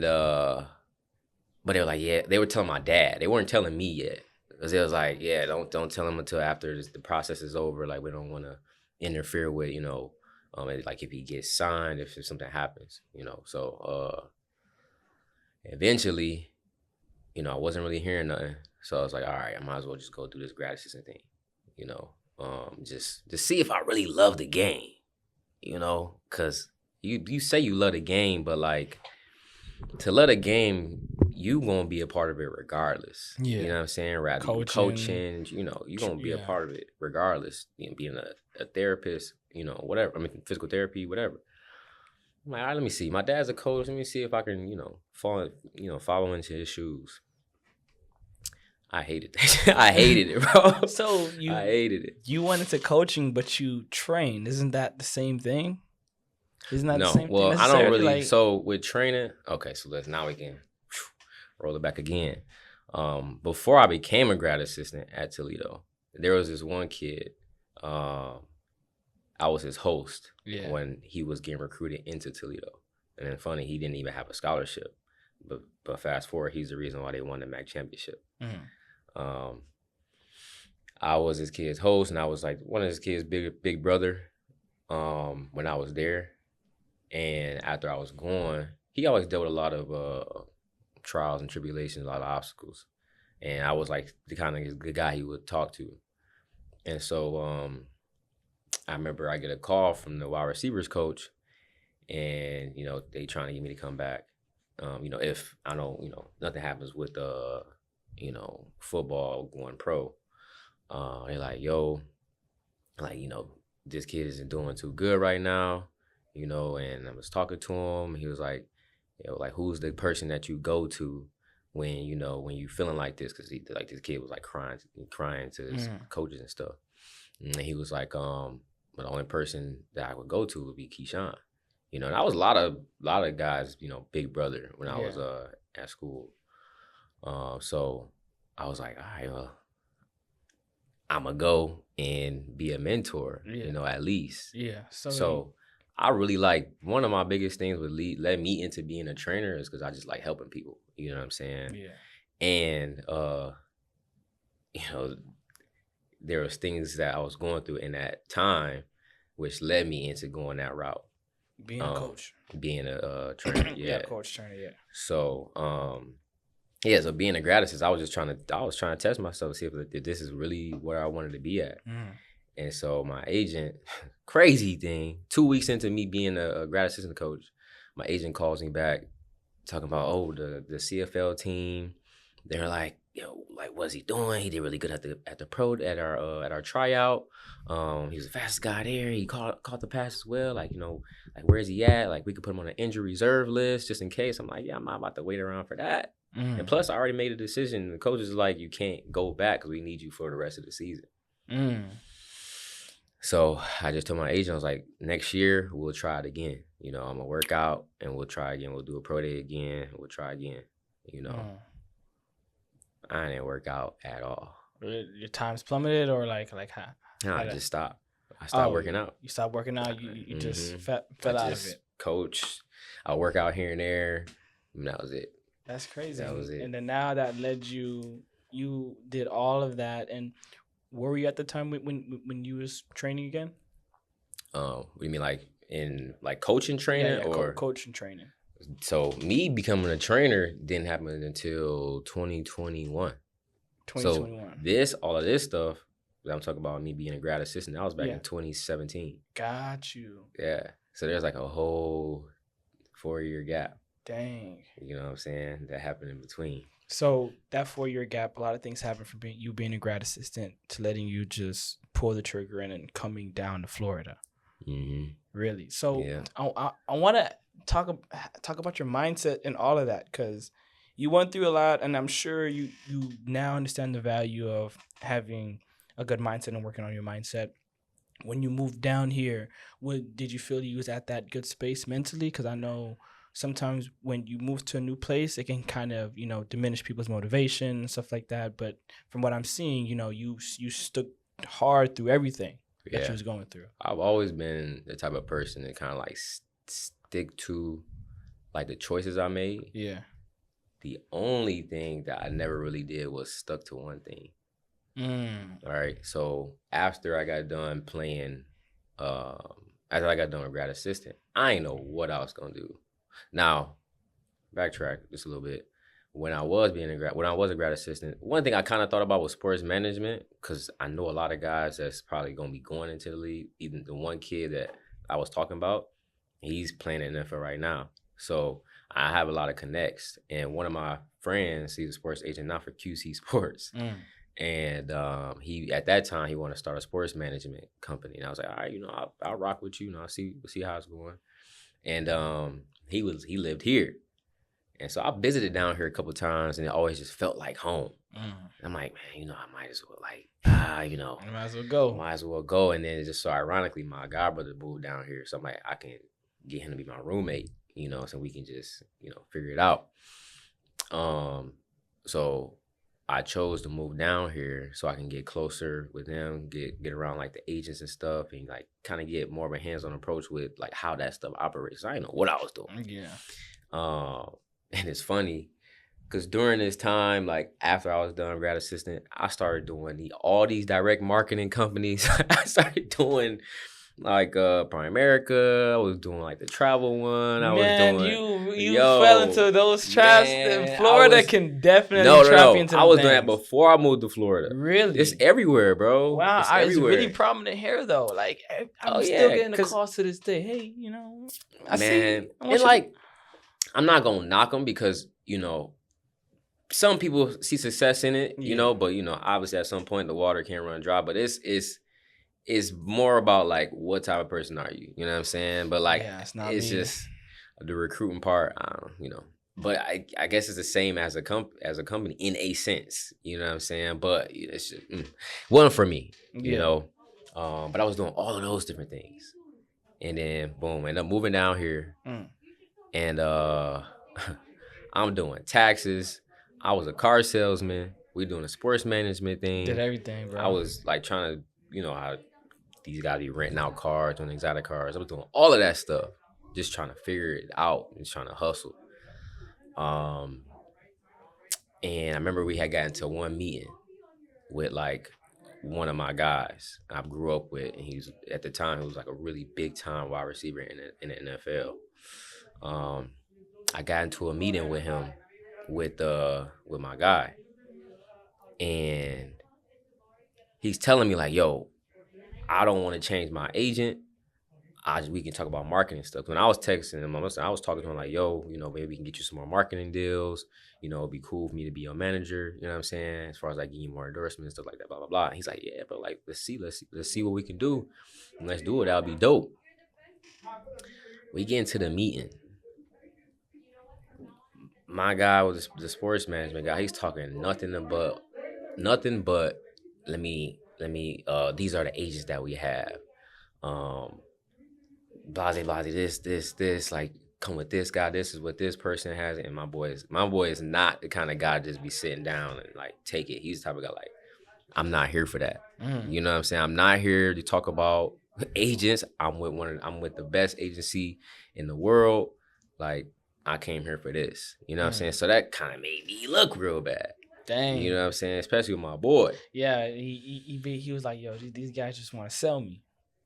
were like, yeah, they were telling my dad. They weren't telling me yet. Because it was like, yeah, don't tell him until after the process is over. Like, we don't want to interfere with, you know, like if he gets signed, if something happens, you know. So eventually, you know, I wasn't really hearing nothing. So I was like, all right, I might as well just go do this grad assistant thing, you know, just to see if I really love the game, you know, because you say you love the game, but like to love the game, you gonna be a part of it regardless. Yeah. You know what I'm saying? Rather coaching, you know, you gonna be a part of it regardless. You know, being a therapist, you know, whatever. I mean, physical therapy, whatever. I'm like, all right, let me see. My dad's a coach. Let me see if I can, you know, follow into his shoes. I hated that. I hated it, bro. So I hated it. You went into coaching, but you trained. Isn't that the same thing? Isn't that the same thing? Well, I don't really. So with training, okay. So now we can roll it back again. Before I became a grad assistant at Toledo, there was this one kid. I was his host when he was getting recruited into Toledo, and then funny, he didn't even have a scholarship. But fast forward, he's the reason why they won the MAC championship. I was his kid's host, and I was like one of his kids' big brother when I was there. And after I was gone, he always dealt with a lot of trials and tribulations, a lot of obstacles. And I was like the kind of good guy he would talk to. And so I remember I get a call from the wide receivers coach, and, you know, they trying to get me to come back. You know, if I know, you know, nothing happens with, you know, football going pro. They're like, yo, like, you know, this kid isn't doing too good right now. You know, and I was talking to him. He was like, you know, like, who's the person that you go to when, you know, when you feeling like this? Because like this kid was like crying to his coaches and stuff. And he was like, but the only person that I would go to would be Keyshawn. You know, and I was a lot of guys, you know, big brother when I was at school. So I was like, all right, well, I'm gonna go and be a mentor. You know, at least. Yeah. So I really like, one of my biggest things would led me into being a trainer is because I just like helping people. You know what I'm saying? Yeah. And you know, there was things that I was going through in that time, which led me into going that route. Being a coach. Being a trainer. Yeah. Coach, trainer. Yeah. So so being a grad assistant, I was trying to test myself, see if this is really where I wanted to be at. And so my agent, crazy thing, 2 weeks into me being a grad assistant coach, my agent calls me back talking about, the CFL team. They're like, yo, like, what's he doing? He did really good at our tryout. He was the fastest guy there. He caught the pass as well. Like, you know, like, where is he at? Like, we could put him on an injury reserve list just in case. I'm like, yeah, I'm not about to wait around for that. And plus, I already made a decision. The coach is like, you can't go back because we need you for the rest of the season. So I just told my agent, I was like, next year, we'll try it again. You know, I'm going to work out and we'll try again. We'll do a pro day again. We'll try again. You know, I didn't work out at all. Your times plummeted or like how? No, I just stopped. I stopped working out. You stopped working out. You just Mm-hmm. fell I out just of it. coach. I work out here and there. And that was it. That's crazy. That was it. And then now that led you. You did all of that. And where were you at the time when you was training again? What do you mean, like in like coaching training or coach and training? So me becoming a trainer didn't happen until 2021. 2021. So all of this stuff that I'm talking about, me being a grad assistant, that was back in 2017. Got you. Yeah. So there's like a whole 4-year gap. Dang. You know what I'm saying? That happened in between. So that 4-year gap, a lot of things happened from being a grad assistant to letting you just pull the trigger in and coming down to Florida. Mm-hmm. Really. So yeah. I want to talk about your mindset and all of that, because you went through a lot, and I'm sure you now understand the value of having a good mindset and working on your mindset. When you moved down here, did you feel you was at that good space mentally? Because I know sometimes when you move to a new place, it can kind of, diminish people's motivation and stuff like that. But from what I'm seeing, you stuck hard through everything that you was going through. I've always been the type of person that kind of like stick to like the choices I made. Yeah. The only thing that I never really did was stuck to one thing. All right. So after I got done playing, after I got done with grad assistant, I ain't know what I was gonna do. Now, backtrack just a little bit. When I was a grad assistant, one thing I kind of thought about was sports management, because I know a lot of guys that's probably gonna be going into the league. Even the one kid that I was talking about, he's playing in the NFL right now. So I have a lot of connects, and one of my friends, he's a sports agent now for QC Sports. And he at that time he wanted to start a sports management company, and I was like, all right, I'll rock with you. I'll see how it's going. And he lived here, and so I visited down here a couple of times, and it always just felt like home. I'm like, man, I might as well You might as well go. Might as well go. And then it just so ironically, my godbrother moved down here, so I'm like, I can get him to be my roommate, so we can just figure it out. So I chose to move down here so I can get closer with them, get around like the agents and stuff, and like kind of get more of a hands-on approach with like how that stuff operates. So I didn't know what I was doing. Yeah. And it's funny because during this time, like after I was done grad assistant, I started doing all these direct marketing companies. I started doing like Primerica. I was doing like the travel one. You fell into those traps. Florida can definitely trap you into I was doing that before I moved to Florida. Really? It's everywhere, bro. Wow, it's really prominent here though. Like I'm still getting the calls to this day. Hey, I see. And like, I'm not gonna knock them because some people see success in it, but obviously at some point the water can't run dry. But it's more about like what type of person are you? You know what I'm saying? But like, it's just the recruiting part. But I guess it's the same as a company in a sense. You know what I'm saying? But it's just wasn't for me. But I was doing all of those different things, and then boom, ended up moving down here, and I'm doing taxes. I was a car salesman. We doing a sports management thing. Did everything, bro. I was like trying to, how these guys be renting out cars, doing exotic cars. I was doing all of that stuff, just trying to figure it out and trying to hustle. And I remember we had gotten to one meeting with like one of my guys I grew up with, and at the time he was like a really big time wide receiver in the NFL. I got into a meeting with him with my guy, and he's telling me like, yo, I don't want to change my agent. We can talk about marketing stuff. When I was texting him, I was talking to him like, yo, maybe we can get you some more marketing deals. It'd be cool for me to be your manager. You know what I'm saying? As far as like getting you more endorsements, stuff like that, blah, blah, blah. And he's like, yeah, but like, let's see what we can do. And let's do it. That'll be dope. We get into the meeting. My guy was the sports management guy. He's talking nothing but let me these are the agents that we have. Blase, this, like, come with this guy, this is what this person has. And my boy is not the kind of guy to just be sitting down and like take it. He's the type of guy like, I'm not here for that. You know what I'm saying? I'm not here to talk about agents. I'm with the best agency in the world. Like, I came here for this. You know what I'm saying? So that kind of made me look real bad. Dang. You know what I'm saying? Especially with my boy. Yeah, he was like, yo, these guys just want to sell me.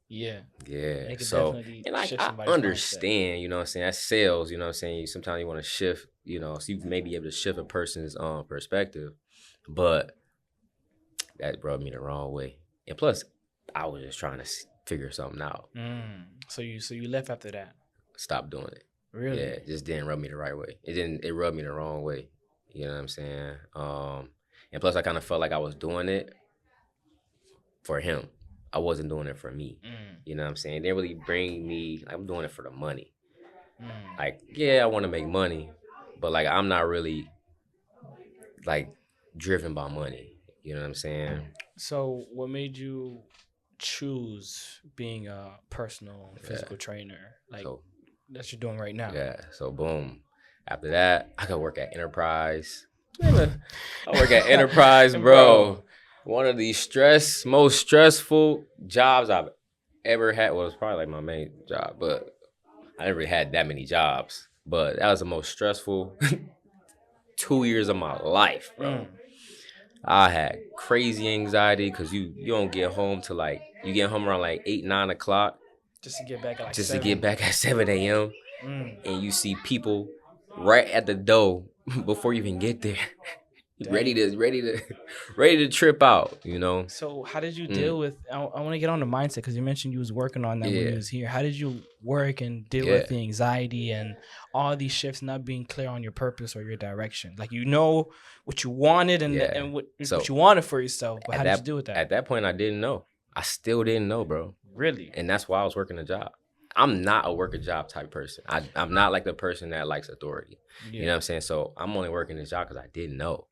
Yeah. Yeah. So, and like, I understand, you know what I'm saying? That's sales, you know what I'm saying? Sometimes you want to shift, you know, so you may be able to shift a person's perspective. But that rubbed me the wrong way. And plus, I was just trying to figure something out. So you left after that? Stop doing it. Really? Yeah, it just didn't rub me the right way. It rubbed me the wrong way. You know what I'm saying? And plus, I kind of felt like I was doing it for him. I wasn't doing it for me. You know what I'm saying? It didn't really bring me, like, I'm doing it for the money. Like, yeah, I want to make money, but like, I'm not really like driven by money. You know what I'm saying? So what made you choose being a personal physical trainer? Like, that you're doing right now? Yeah. So boom. After that, I could work at Enterprise. I work at Enterprise, bro. One of the most stressful jobs I've ever had. Well, it's probably like my main job, but I never had that many jobs. But that was the most stressful 2 years of my life, bro. I had crazy anxiety because you don't get home till like, you get home around like 8, 9 o'clock. Just to get back at like Just 7. To get back at 7 a.m. And you see people right at the door before you even get there. ready to trip out, you know. So how did you deal with, I want to get on the mindset, because you mentioned you was working on that when you was here. How did you work and deal with the anxiety and all these shifts, not being clear on your purpose or your direction? Like, you know what you wanted and what you wanted for yourself, but how did you deal with that? At that point, I didn't know. I still didn't know, bro. Really? And that's why I was working a job. I'm not a work a job type person. I'm not like the person that likes authority. You know what I'm saying? So I'm only working this job because I didn't know,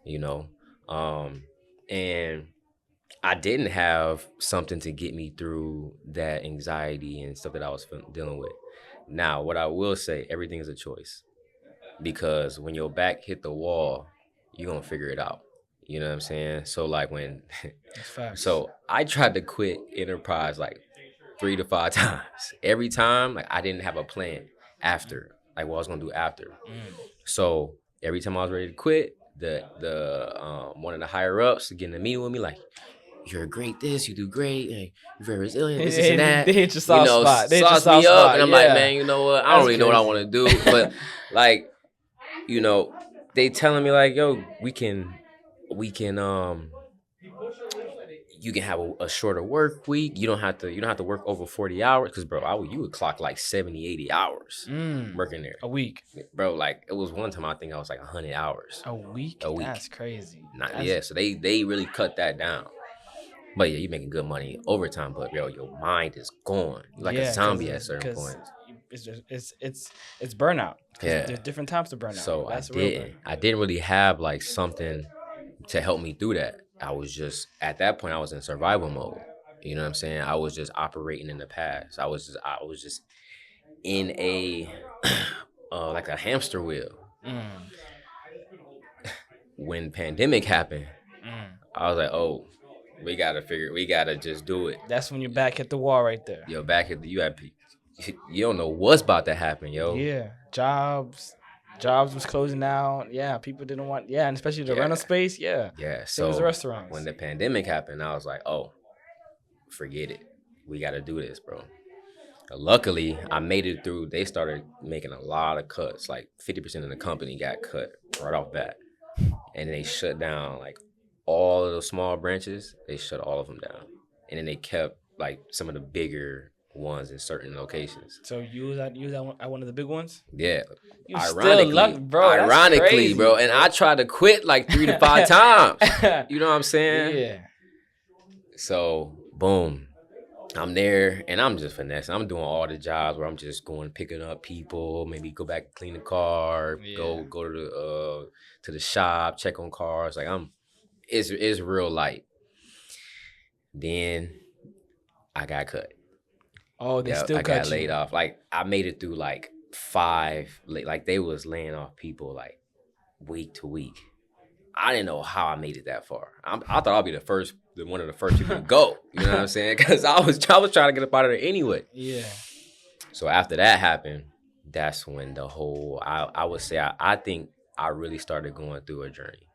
you know? And I didn't have something to get me through that anxiety and stuff that I was dealing with. Now, what I will say, everything is a choice. Because when your back hit the wall, you're going to figure it out. You know what I'm saying? So like when, so I tried to quit Enterprise like 3 to 5 times. Every time, like, I didn't have a plan after, like what I was gonna do after. So every time I was ready to quit, the one of the higher ups getting a meeting with me, like, you're great this, you do great, hey, you're very resilient, this and that. They hit your soft spot. They sauce me up, and I'm like, man, you know what? I don't really know what I want to do, but like, you know, they telling me like, yo, we can you can have a shorter work week. You don't have to work over 40 hours. Because, bro, you would clock like 70, 80 hours working there. A week. Bro, like, it was one time I think I was like 100 hours. A week? That's crazy. So they really cut that down. But yeah, you're making good money overtime, but yo, your mind is gone. You're like a zombie at certain points. It's burnout. Yeah. There's different types of burnout. So I didn't really have like something to help me through that. I was just, at that point, I was in survival mode. You know what I'm saying? I was just operating in the past. I was just in a like a hamster wheel. When pandemic happened, I was like, oh, we gotta just do it. That's when you're back at the wall right there. Yo, you don't know what's about to happen, yo. Yeah, jobs was closing out. Yeah, people didn't want. Yeah, and especially the rental space. Yeah. Yeah. So the restaurants. When the pandemic happened, I was like, oh, forget it. We got to do this, bro. Luckily, I made it through. They started making a lot of cuts. Like 50% of the company got cut right off bat, and they shut down like all of the small branches. They shut all of them down, and then they kept like some of the bigger ones in certain locations. So you was at one of the big ones? Yeah. You ironically, bro. And I tried to quit like 3 to 5 times. You know what I'm saying? Yeah. So boom, I'm there and I'm just finessing. I'm doing all the jobs where I'm just going picking up people, maybe go back clean the car, go to the shop, check on cars. Like it's real light. Then I got cut. Oh, they still cut you. I got laid off. Like, I made it through, like, 5. Like, they was laying off people, like, week to week. I didn't know how I made it that far. I thought I'd be one of the first people to go. You know what I'm saying? Because I was trying to get up out of there anyway. Yeah. So after that happened, that's when the whole I would say I think I really started going through a journey.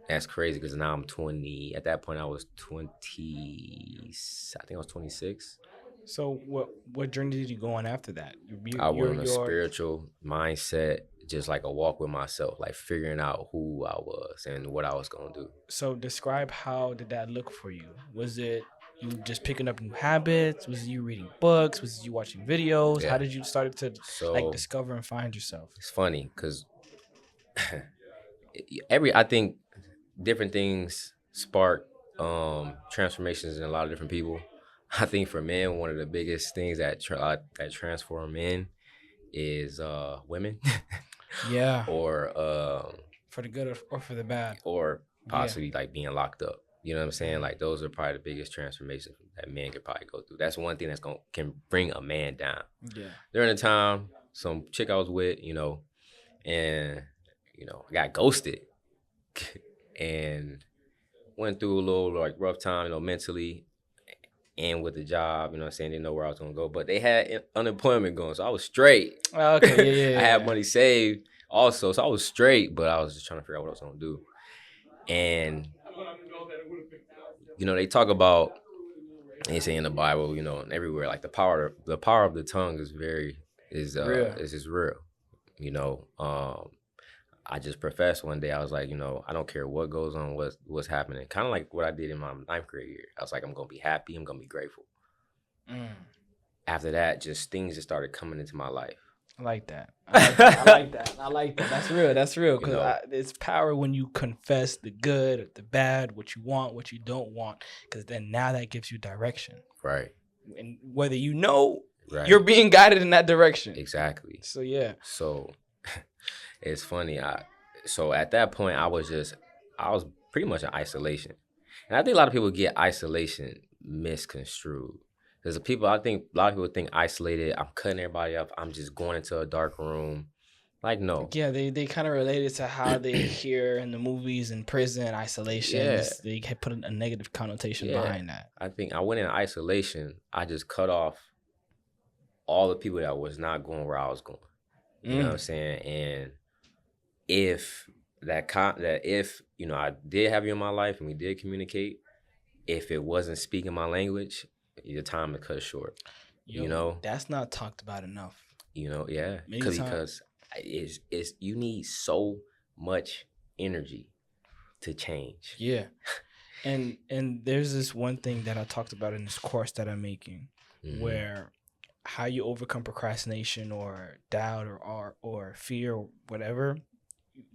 That's crazy because now I'm 20. At that point, I was 20. I think I was 26. So what journey did you go on after that? I went on a spiritual mindset, just like a walk with myself, like figuring out who I was and what I was gonna do. So describe, how did that look for you? Was it you just picking up new habits? Was it you reading books? Was it you watching videos? Yeah. How did you start to So discover and find yourself? it's funny because I think different things spark transformations in a lot of different people. I think for men, one of the biggest things that transform men is women. Yeah. Or for the good or for the bad. Or possibly like being locked up. You know what I'm saying? Like those are probably the biggest transformations that men could probably go through. That's one thing can bring a man down. Yeah. During the time, some chick I was with, and I got ghosted and went through a little like rough time, mentally and with the job, didn't know where I was gonna go. But they had unemployment going, so I was straight. Okay, yeah. I had money saved also, so I was straight, but I was just trying to figure out what I was gonna do. And they talk about, they say in the Bible, and everywhere, like the power of the tongue is just real. I just professed one day. I was like, I don't care what goes on, what's happening. Kind of like what I did in my 9th grade year. I was like, I'm gonna be happy. I'm gonna be grateful. After that, things just started coming into my life. I like that. I like that. That's real. Because it's power when you confess the good, the bad, what you want, what you don't want. Because then now that gives you direction. Right. And whether right. You're being guided in that direction. Exactly. So yeah. So it's funny. So at that point, I was pretty much in isolation, and I think a lot of people get isolation misconstrued. Because I think a lot of people think isolated, I'm cutting everybody up, I'm just going into a dark room. Like, no. Yeah, they kind of relate it to how they hear in the movies in prison, isolation. Yeah. They put a negative connotation behind that. I think I went in isolation. I just cut off all the people that was not going where I was going. You know what I'm saying? And if I did have you in my life and we did communicate, if it wasn't speaking my language, your time to cut it short. That's not talked about enough. Yeah, because it's you need so much energy to change. Yeah, and there's this one thing that I talked about in this course that I'm making, where how you overcome procrastination or doubt or fear or whatever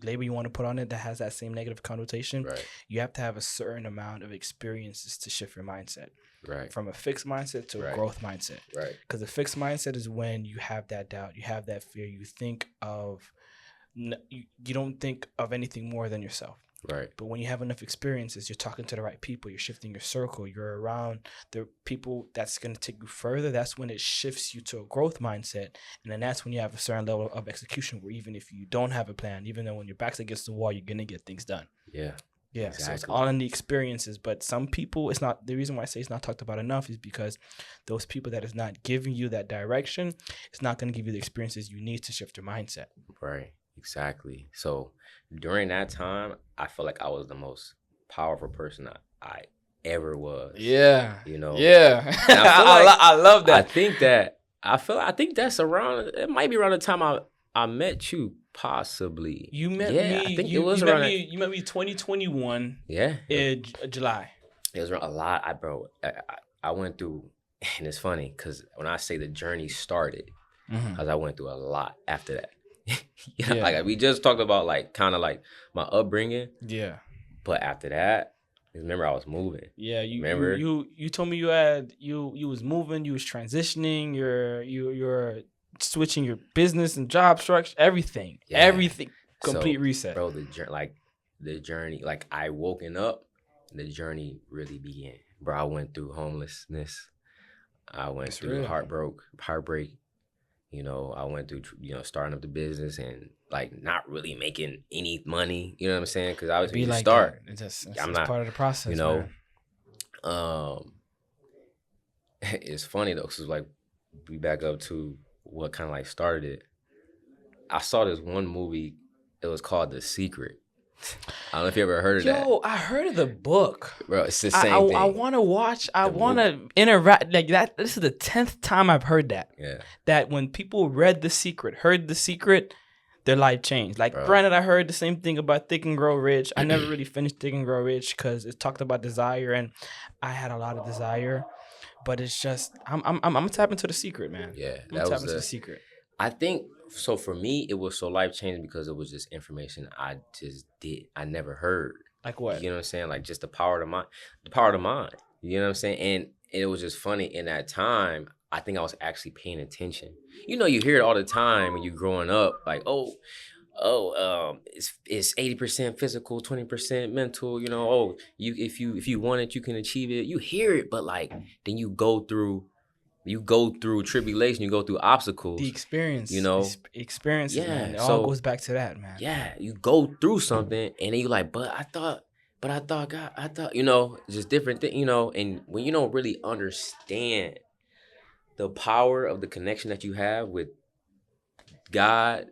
label you want to put on it that has that same negative connotation. Right. You have to have a certain amount of experiences to shift your mindset. Right. From a fixed mindset to a growth mindset. Right. Because a fixed mindset is when you have that doubt, you have that fear, you think of, you don't think of anything more than yourself. Right. But when you have enough experiences, you're talking to the right people, you're shifting your circle, you're around the people that's going to take you further. That's when it shifts you to a growth mindset. And then that's when you have a certain level of execution where even if you don't have a plan, even though when your back's against the wall, you're going to get things done. Yeah. Yeah, exactly. So it's all in the experiences, but some people, it's not, the reason why I say it's not talked about enough is because those people that is not giving you that direction, it's not going to give you the experiences you need to shift your mindset. Right, exactly. So during that time, I feel like I was the most powerful person I ever was. Yeah. Yeah. I love that. I think that's around, it might be around the time I met you. Possibly. You met me. I think it was around. You met me 2021. Yeah. In July. It was a lot. I went through, and it's funny because when I say the journey started, because I went through a lot after that. Like we just talked about, like kind of like my upbringing. Yeah. But after that, remember I was moving. Yeah. You told me you was moving. You was transitioning. You're switching your business and job structure, everything, complete reset. Bro, the journey, like I woken up, the journey really began. Bro, I went through homelessness. I went through heartbreak. You know, I went through, you know, starting up the business and like not really making any money. You know what I'm saying? Because I was Be you like start. that. It's I'm it's not, part of the process, you know. man. It's funny though, because like we back up to what kind of like started it. I saw this one movie. It was called The Secret. I don't know if you ever heard of that. Yo, I heard of the book. Bro, it's the I same thing. I want to watch. I The want to interact like that. This is the 10th time I've heard that. Yeah. That when people read The Secret, heard The Secret, their life changed. Like, Bro. granted, I heard the same thing about Think and Grow Rich. I never really finished Think and Grow Rich because it talked about desire, and I had a lot of desire. But it's just I'm gonna tap into The Secret, man. Yeah, I'm gonna tap into The Secret. I think so. For me, it was so life changing because it was just information I never heard. Like what? You know what I'm saying? Like just the power of the mind, the power of the mind. You know what I'm saying? And it was just funny in that time. I think I was actually paying attention. You know, you hear it all the time when you're growing up, like, it's 80% physical, 20% mental. You know, if you want it, you can achieve it. You hear it, but like then you go through tribulation, you go through obstacles. The experience, you know, experiences, yeah, man. It all goes back to that, man. Yeah, you go through something, and then you like, but I thought, you know, just different thing, you know. And when you don't really understand the power of the connection that you have with God,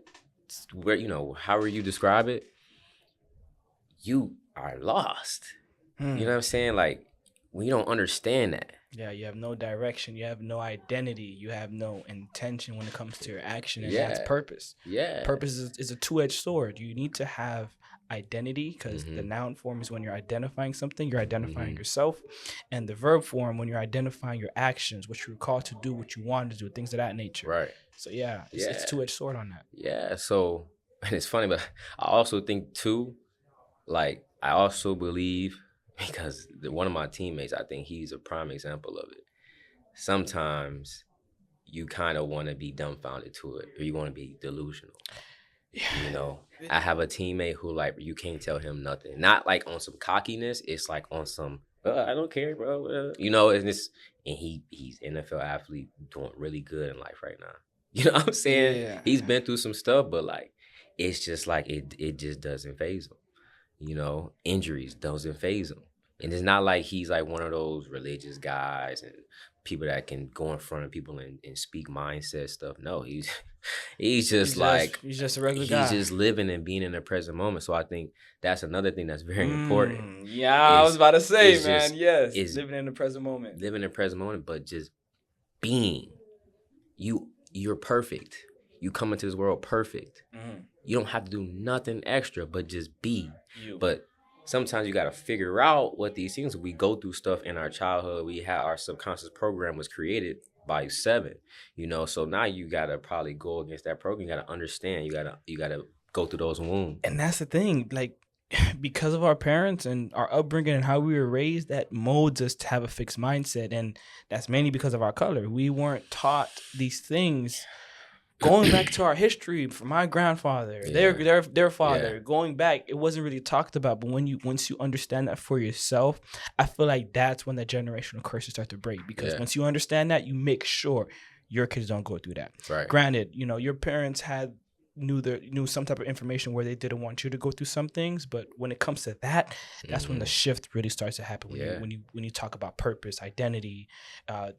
where, you know, however you describe it, you are lost. You know what I'm saying? Like, when you don't understand that. Yeah, you have no direction, you have no identity, you have no intention when it comes to your action, and that's purpose. Yeah. Purpose is a two-edged sword. You need to have identity because the noun form is when you're identifying something, you're identifying yourself, and the verb form when you're identifying your actions, what you're called to do, what you want to do, things of that nature. Right. So yeah, it's a two-edged sword on that. Yeah. So, and it's funny, but I also think too, like I also believe, because one of my teammates, I think he's a prime example of it. Sometimes you kind of want to be dumbfounded to it, or you want to be delusional. Yeah. You know, I have a teammate who like you can't tell him nothing. Not like on some cockiness. It's like on some I don't care, bro. You know, and he's NFL athlete doing really good in life right now. You know what I'm saying? Yeah. He's been through some stuff, but like it's just like it just doesn't faze him. You know, injuries doesn't faze him. And it's not like he's like one of those religious guys and people that can go in front of people and speak mindset stuff. No, he's just a regular guy. He's just living and being in the present moment. So I think that's another thing that's very important. Yeah, I was about to say, man. Yes, is living in the present moment. Living in the present moment, but just being. You're perfect. You come into this world perfect. You don't have to do nothing extra, but just be. But sometimes you got to figure out what these things. We go through stuff in our childhood. We had our subconscious program was created by 7, you know. So now you got to probably go against that program. You got to understand. You got to go through those wounds. And that's the thing, like, because of our parents and our upbringing and how we were raised, that molds us to have a fixed mindset. And that's mainly because of our color. We weren't taught these things. Going back to our history, from my grandfather, their father, going back, it wasn't really talked about. But once you understand that for yourself, I feel like that's when the generational curses start to break. Because once you understand that, you make sure your kids don't go through that. Right. Granted, you know, your parents knew some type of information where they didn't want you to go through some things, but when it comes to that, that's when the shift really starts to happen. When you talk about purpose, identity,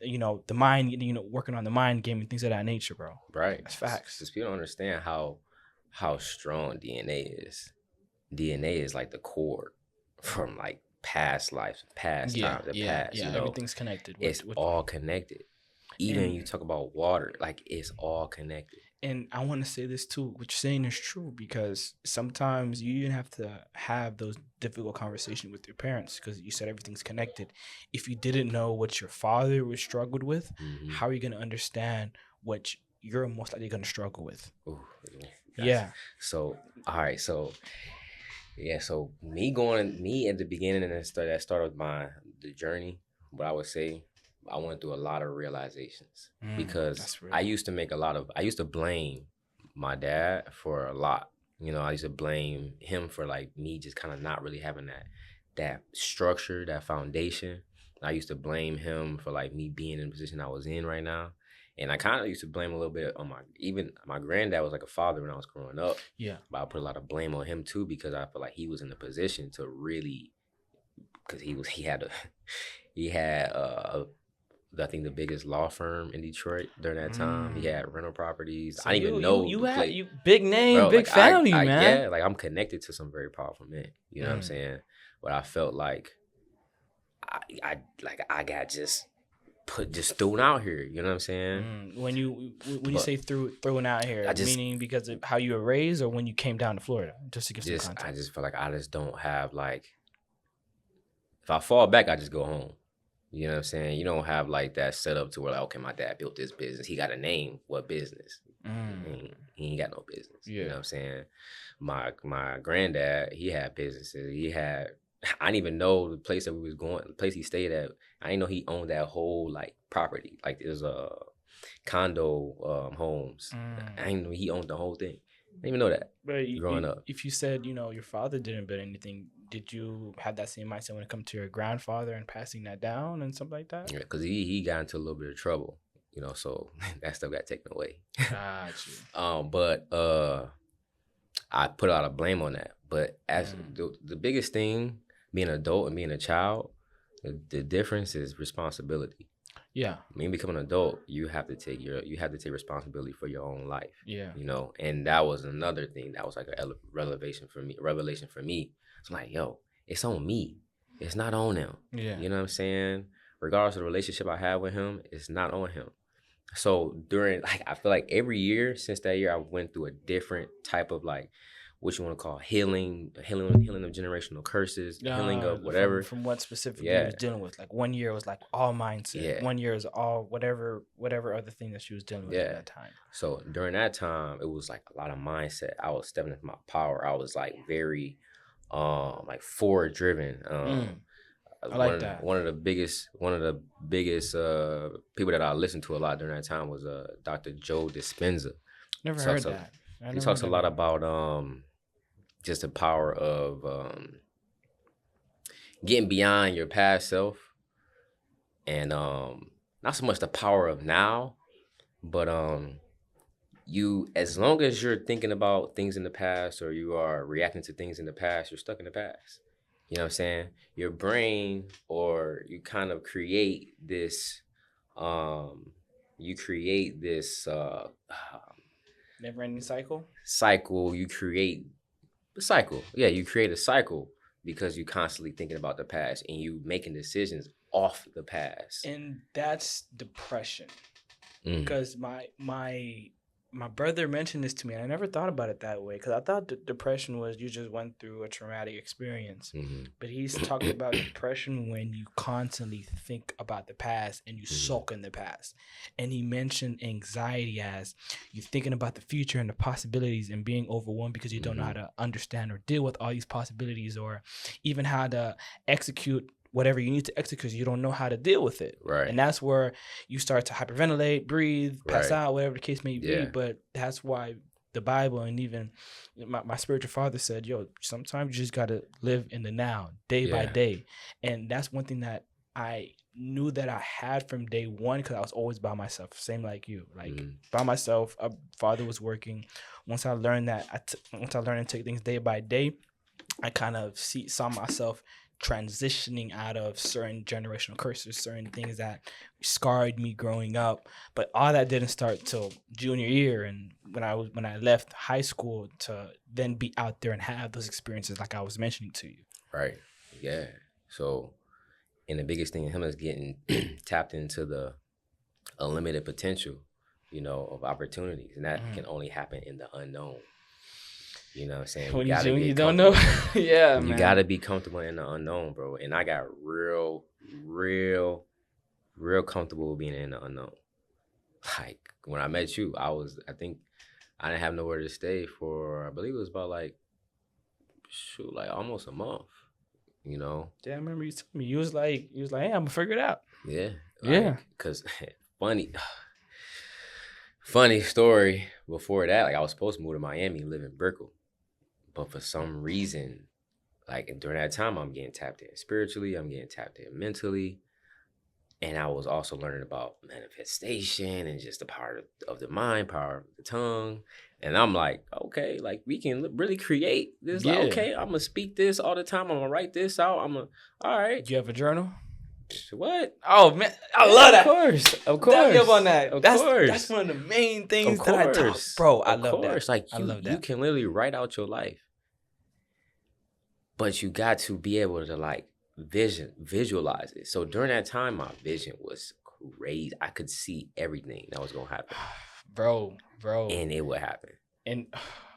you know, the mind, you know, working on the mind game and things of that nature, bro. Right. That's facts. Because people don't understand how strong DNA is. DNA is like the cord from like past lives, past times, and past. Yeah, you know, everything's connected. It's all connected. Even you talk about water, like it's all connected. And I want to say this too, what you're saying is true, because sometimes you even have to have those difficult conversations with your parents, because you said everything's connected. If you didn't know what your father was struggled with, how are you going to understand what you're most likely going to struggle with? Ooh, yeah. So, all right. So, yeah. So me at the beginning and that started the journey, what I would say, I went through a lot of realizations because I used to blame my dad for a lot. You know, I used to blame him for like me just kind of not really having that structure, that foundation. I used to blame him for like me being in the position I was in right now. And I kind of used to blame a little bit on my granddad was like a father when I was growing up. Yeah. But I put a lot of blame on him too, because I feel like he was in a position to really, because he had I think the biggest law firm in Detroit during that time. He had rental properties. So I didn't even know you the had place. you big name, Bro, big like, family, man. Yeah, like I'm connected to some very powerful men. You know what I'm saying? But I felt like I got just thrown out here. You know what I'm saying? When you say thrown out here, meaning because of how you were raised, or when you came down to Florida, just to give some context. I just feel like I just don't have like. If I fall back, I just go home. You know what I'm saying? You don't have like that setup to where like, okay, my dad built this business. He got a name. What business? He ain't got no business. Yeah. You know what I'm saying? My granddad, he had businesses. I didn't even know the place that we was going, the place he stayed at. I didn't know he owned that whole like property. Like there's a condo homes. I didn't know he owned the whole thing. I didn't even know that. But growing up. If you said, your father didn't build anything, did you have that same mindset when it comes to your grandfather and passing that down and something like that? Yeah, because he got into a little bit of trouble, so that stuff got taken away. Gotcha. But I put a lot of blame on that. But as the biggest thing, being an adult and being a child, the difference is responsibility. Yeah. When you become an adult, you have to take responsibility for your own life. Yeah. And that was another thing that was like a revelation for me. So I'm like, yo, it's on me. It's not on them. Yeah. You know what I'm saying? Regardless of the relationship I have with him, it's not on him. So I feel like every year since that year, I went through a different type of like, what you want to call healing of generational curses, healing of whatever. From what specifically you was dealing with. Like 1 year was like all mindset. Yeah. 1 year is all whatever other thing that she was dealing with at that time. So during that time, it was like a lot of mindset. I was stepping into my power. I was like very like forward driven. I like that. One of the biggest people that I listened to a lot during that time was Dr. Joe Dispenza. Never heard that. He talks a lot about just the power of getting beyond your past self, and not so much the power of now, but you, as long as you're thinking about things in the past or you are reacting to things in the past, you're stuck in the past. You know what I'm saying? Your brain, or you kind of create this never-ending cycle? You create a cycle. Yeah, you create a cycle because you're constantly thinking about the past and you making decisions off the past. And that's depression. Because my brother mentioned this to me, and I never thought about it that way, because I thought depression was you just went through a traumatic experience. But he's talked about depression when you constantly think about the past and you sulk in the past. And he mentioned anxiety as you thinking about the future and the possibilities and being overwhelmed because you don't know how to understand or deal with all these possibilities, or even how to execute whatever you need to execute because you don't know how to deal with it. Right. And that's where you start to hyperventilate, breathe, pass out, whatever the case may be. But that's why the Bible and even my spiritual father said, yo, sometimes you just got to live in the now, day by day. And that's one thing that I knew that I had from day one, because I was always by myself, same like you. Like by myself, father was working. Once I learned to take things day by day, I kind of saw myself transitioning out of certain generational curses, certain things that scarred me growing up. But all that didn't start till junior year, and when I left high school to then be out there and have those experiences like I was mentioning to you. Right. Yeah. So, and the biggest thing in him is getting tapped into the unlimited potential, of opportunities, and that can only happen in the unknown. You know what I'm saying? When you don't know. Yeah, man. You got to be comfortable in the unknown, bro. And I got real comfortable with being in the unknown. Like, when I met you, I think I didn't have nowhere to stay for, I believe it was about like almost a month, Yeah, I remember you telling me. You was like, hey, I'm going to figure it out. Yeah. Because funny story, before that, like I was supposed to move to Miami and live in Brickell. But for some reason, like during that time, I'm getting tapped in spiritually, I'm getting tapped in mentally. And I was also learning about manifestation and just the power of the mind, power of the tongue. And I'm like, okay, like we can really create this. Like, Yeah. okay, I'm gonna speak this all the time. I'm gonna write this out. All right. Do you have a journal? What? Oh man, I love that. Of course. Dab me up on that. Of That's course. one of the main things Of that I talk, course. bro. I Of love course. that. Like I love you that. can literally write out your life. But you got to be able to like visualize it. So during that time, my vision was crazy. I could see everything that was gonna happen. Bro. And it would happen. And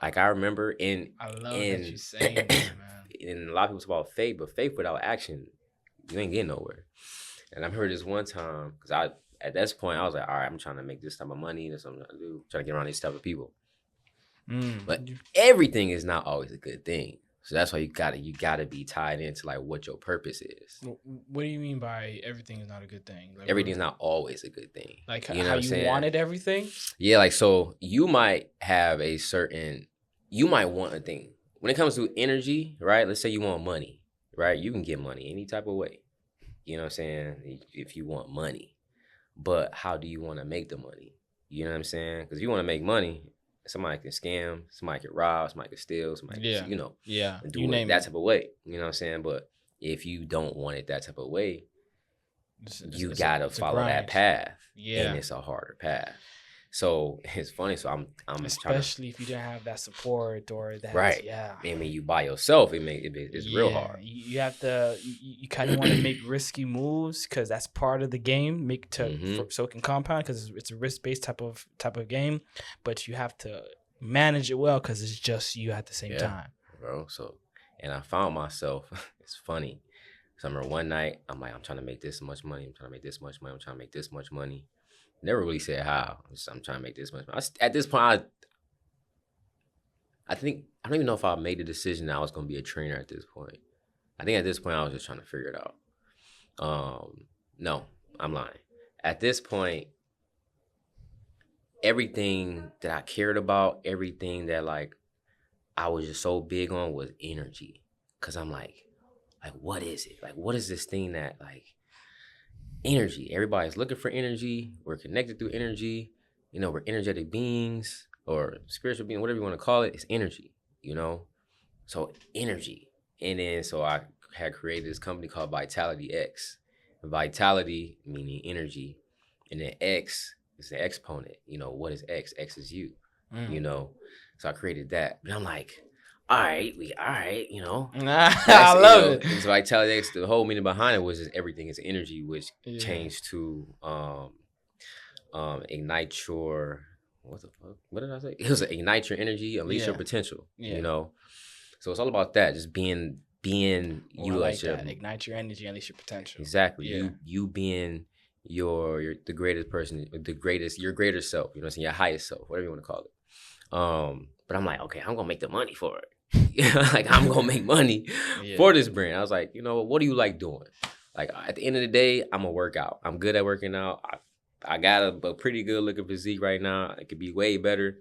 Like I remember I love that you saying this, man. And a lot of people talk about faith, but faith without action, you ain't getting nowhere. And I heard this one time, because at this point I was like, all right, I'm trying to make this type of money. That's what I'm trying to do. Trying to get around these type of people. But everything is not always a good thing. So that's why you gotta be tied into like what your purpose is. What do you mean by everything is not a good thing? Like, Everything's not always a good thing. Like You know how what I'm you saying? wanted everything? Yeah, like so you might have you might want a thing. When it comes to energy, right? Let's say you want money, right? You can get money any type of way. You know what I'm saying? If you want money. But how do you want to make the money? You know what I'm saying? Because if you want to make money, somebody can scam, somebody can rob, somebody can steal, somebody can, do you it name that it. type of way. You know what I'm saying? But if you don't want it that type of way, you gotta follow that path. Yeah. And it's a harder path. So it's funny. So I'm especially if you didn't have that support or that. Right. Yeah. I mean, you by yourself, it's real hard. You have to. You kind of want to make risky moves because that's part of the game. So it can compound because it's a risk based type of game, but you have to manage it well because it's just you at the same time, bro. So, and I found myself. It's funny. So I remember one night, I'm like, I'm trying to make this much money. I'm trying to make this much money. I'm trying to make this much money. Never really said how. I'm trying to make this much money. At this point, I don't even know if I made the decision that I was going to be a trainer at this point. I think at this point, I was just trying to figure it out. No, I'm lying. At this point, everything that I cared about, everything that like I was just so big on was energy. Cause I'm like, what is it? Like, what is this thing that like energy? Everybody's looking for energy. We're connected through energy. You know, we're energetic beings or spiritual being, whatever you want to call it. It's energy, you know? So energy. And then, so I had created this company called Vitality X. Vitality meaning energy. And then X is the exponent. You know, what is X? X is you, you know? So I created that. But I'm like, all right, you know. I love it. So Vitality X, the whole meaning behind it was just everything is energy, which changed to ignite your, what the fuck? What did I say? It was ignite your energy, unleash your potential. You know? So it's all about that, just being you like as your that. Ignite your energy, unleash your potential. Exactly. Yeah. You being the greatest person, your greater self, you know what I'm saying? Your highest self, whatever you want to call it. But I'm like, okay, I'm gonna make the money for it. Like I'm gonna make money for this brand. I was like, you know, what do you like doing? Like at the end of the day, I'm gonna work out. I'm good at working out. I got a pretty good looking physique right now. It could be way better.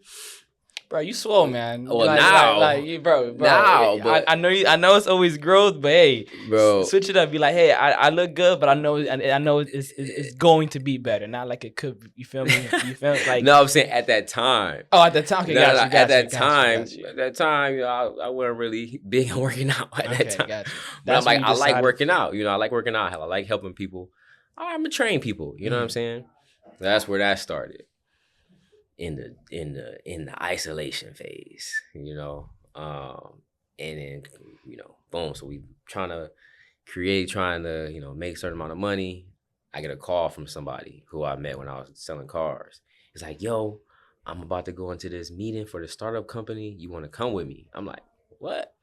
Bro, you swole, man. Well, now, now, but I know it's always growth, but hey, bro, switch it up. Be like, hey, I look good, but I know it's going to be better. Not like it could. You feel me? You feel like no, I'm saying at that time. Oh, at that time, okay, at that time, you know, I wasn't really big on working out at that time. Gotcha. But I'm like, I like working out. You know, I like working out. I like helping people. I'm gonna train people. You know what I'm saying? That's where that started. In the isolation phase, you know, and then, you know, boom. So we trying to, you know, make a certain amount of money. I get a call from somebody who I met when I was selling cars. It's like, yo, I'm about to go into this meeting for the startup company. You want to come with me? I'm like, what?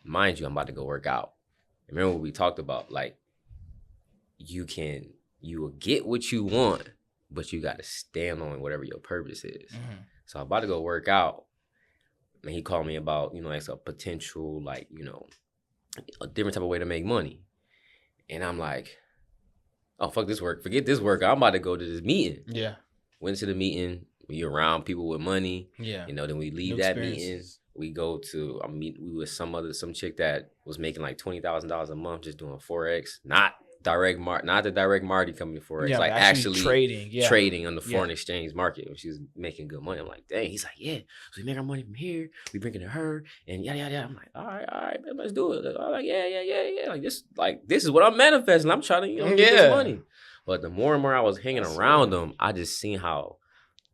Mind you, I'm about to go work out. Remember what we talked about? Like, you will get what you want, but you got to stand on whatever your purpose is. So I'm about to go work out. And he called me about, you know, like a potential, like, you know, a different type of way to make money. And I'm like, oh, fuck this work. Forget this work. I'm about to go to this meeting. Yeah. Went to the meeting. We around people with money. Yeah. You know, then we leave that meeting. We go to we with some chick that was making like $20,000 a month just doing Forex. Not not the direct marketing company for it. It's Yeah, like actually actually trading on the Yeah. foreign exchange market. And she's making good money. I'm like, dang. He's like, yeah. So we make our money from here. We bring it to her, and yada yada yada. I'm like, all right, man, let's do it. I'm like, yeah. Like this is what I'm manifesting. I'm trying to get this money. But the more and more I was hanging around them, I just seen how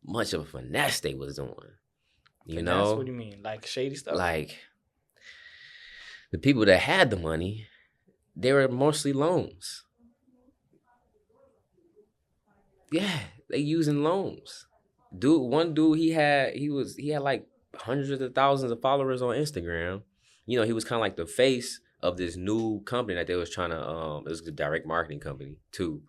much of a finesse they was doing. You know, what do you mean, like shady stuff? like the people that had the money, they were mostly loans. Yeah, they using loans. One dude, he had like hundreds of thousands of followers on Instagram. You know, he was kind of like the face of this new company that they was trying to. It was a direct marketing company too.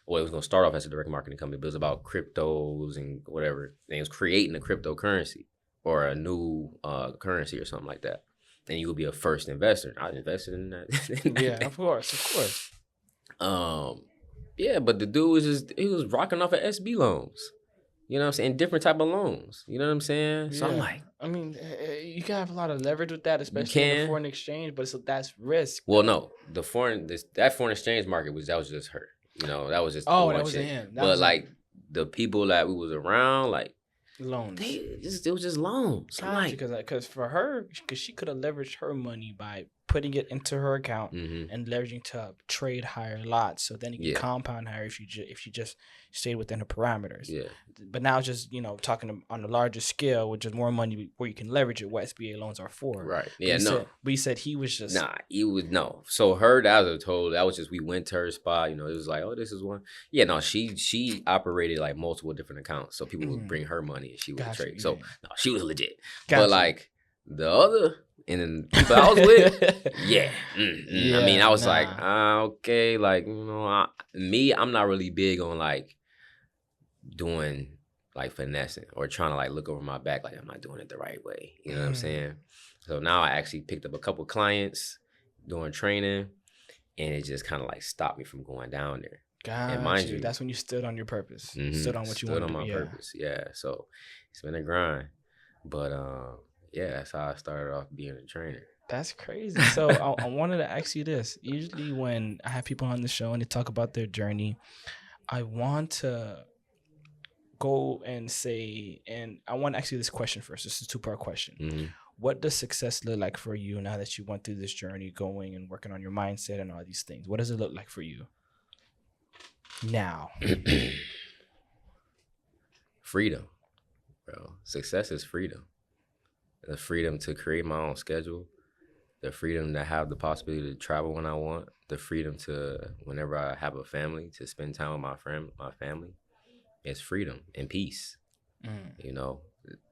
Well, it was gonna start off as a direct marketing company, but it was about cryptos and whatever. And it was creating a cryptocurrency or a new currency or something like that. And you would be a first investor. I invested in that. Yeah, of course. Yeah, but the dude he was rocking off of SB loans. You know what I'm saying? Different type of loans. You know what I'm saying? So I'm like, I mean, you can have a lot of leverage with that, especially in the foreign exchange, but that's risk. Well, no, that foreign exchange market was just her. You know, that was just that wasn't him. But like the people that we was around, like loans. It was just loans. Because for her, because she could have leveraged her money by putting it into her account and leveraging to trade higher lots. So then you can compound higher if she just stayed within her parameters. Yeah. But now it's just, talking on a larger scale with just more money where you can leverage it, what SBA loans are for. Right. But you said he was just... No. So we went to her spot, it was like, oh, this is one. Yeah, no, she operated like multiple different accounts. So people would bring her money and she would trade. So, no, she was legit. But like the other... And then the people I was with, I mean, I was like, okay, like, I'm not really big on like doing like finessing or trying to like look over my back like I'm not doing it the right way. You know what I'm saying? So now I actually picked up a couple clients doing training, and it just kind of like stopped me from going down there. And mind you, that's when you stood on your purpose, stood on what you wanted to do. Stood on my purpose, yeah. So it's been a grind, but yeah, that's how I started off being a trainer. That's crazy. So I wanted to ask you this. Usually when I have people on the show and they talk about their journey, I want to go and say, and I want to ask you this question first. This is a two-part question. What does success look like for you now that you went through this journey, going and working on your mindset and all these things? What does it look like for you now? Freedom, bro. Success is freedom. The freedom to create my own schedule, the freedom to have the possibility to travel when I want, the freedom to, whenever I have a family, to spend time with my family. It's freedom and peace.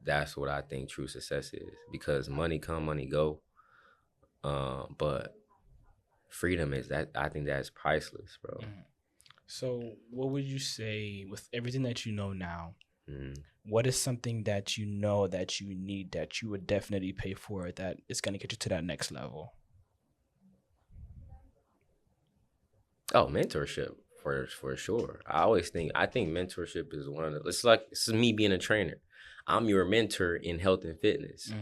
That's what I think true success is, because money come, money go. But freedom is that, I think that's priceless, bro. So what would you say with everything that you know now? What is something that you know that you need that you would definitely pay for that is going to get you to that next level? Oh, mentorship for sure. I think mentorship is one of the. It's me being a trainer. I'm your mentor in health and fitness.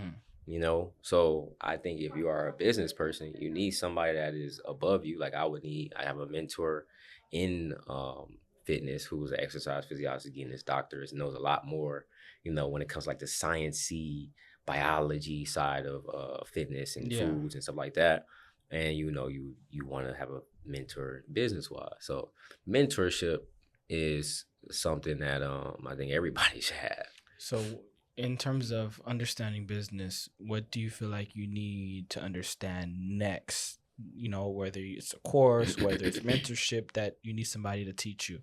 So I think if you are a business person, you need somebody that is above you. Like I have a mentor in fitness who's an exercise physiologist, getting his doctors, knows a lot more, when it comes like the science-y biology side of fitness and foods and stuff like that. And you want to have a mentor business-wise. So mentorship is something that I think everybody should have. So in terms of understanding business, what do you feel like you need to understand next? Whether it's a course, whether it's mentorship that you need somebody to teach you.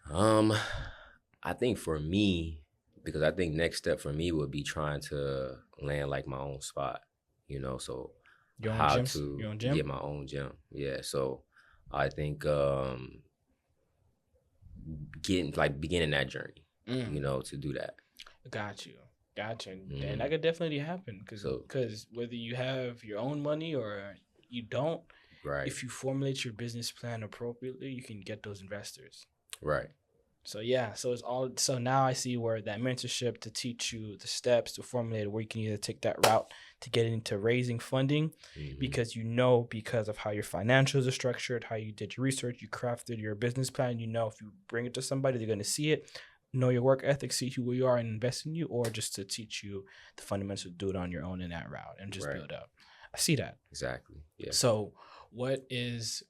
I think for me, because I think next step for me would be trying to land like my own spot, so how to get my own gym. Yeah. So I think beginning that journey, to do that. Got you. And that could definitely happen because whether you have your own money or you don't, right? If you formulate your business plan appropriately, you can get those investors. Right. So yeah, so it's all. So now I see where that mentorship to teach you the steps to formulate where you can either take that route to get into raising funding, because because of how your financials are structured, how you did your research, you crafted your business plan. You know, if you bring it to somebody, they're going to see it, know your work ethic, see who you are, and invest in you, or just to teach you the fundamentals to do it on your own in that route and just build up. I see that. Exactly. Yeah. So what is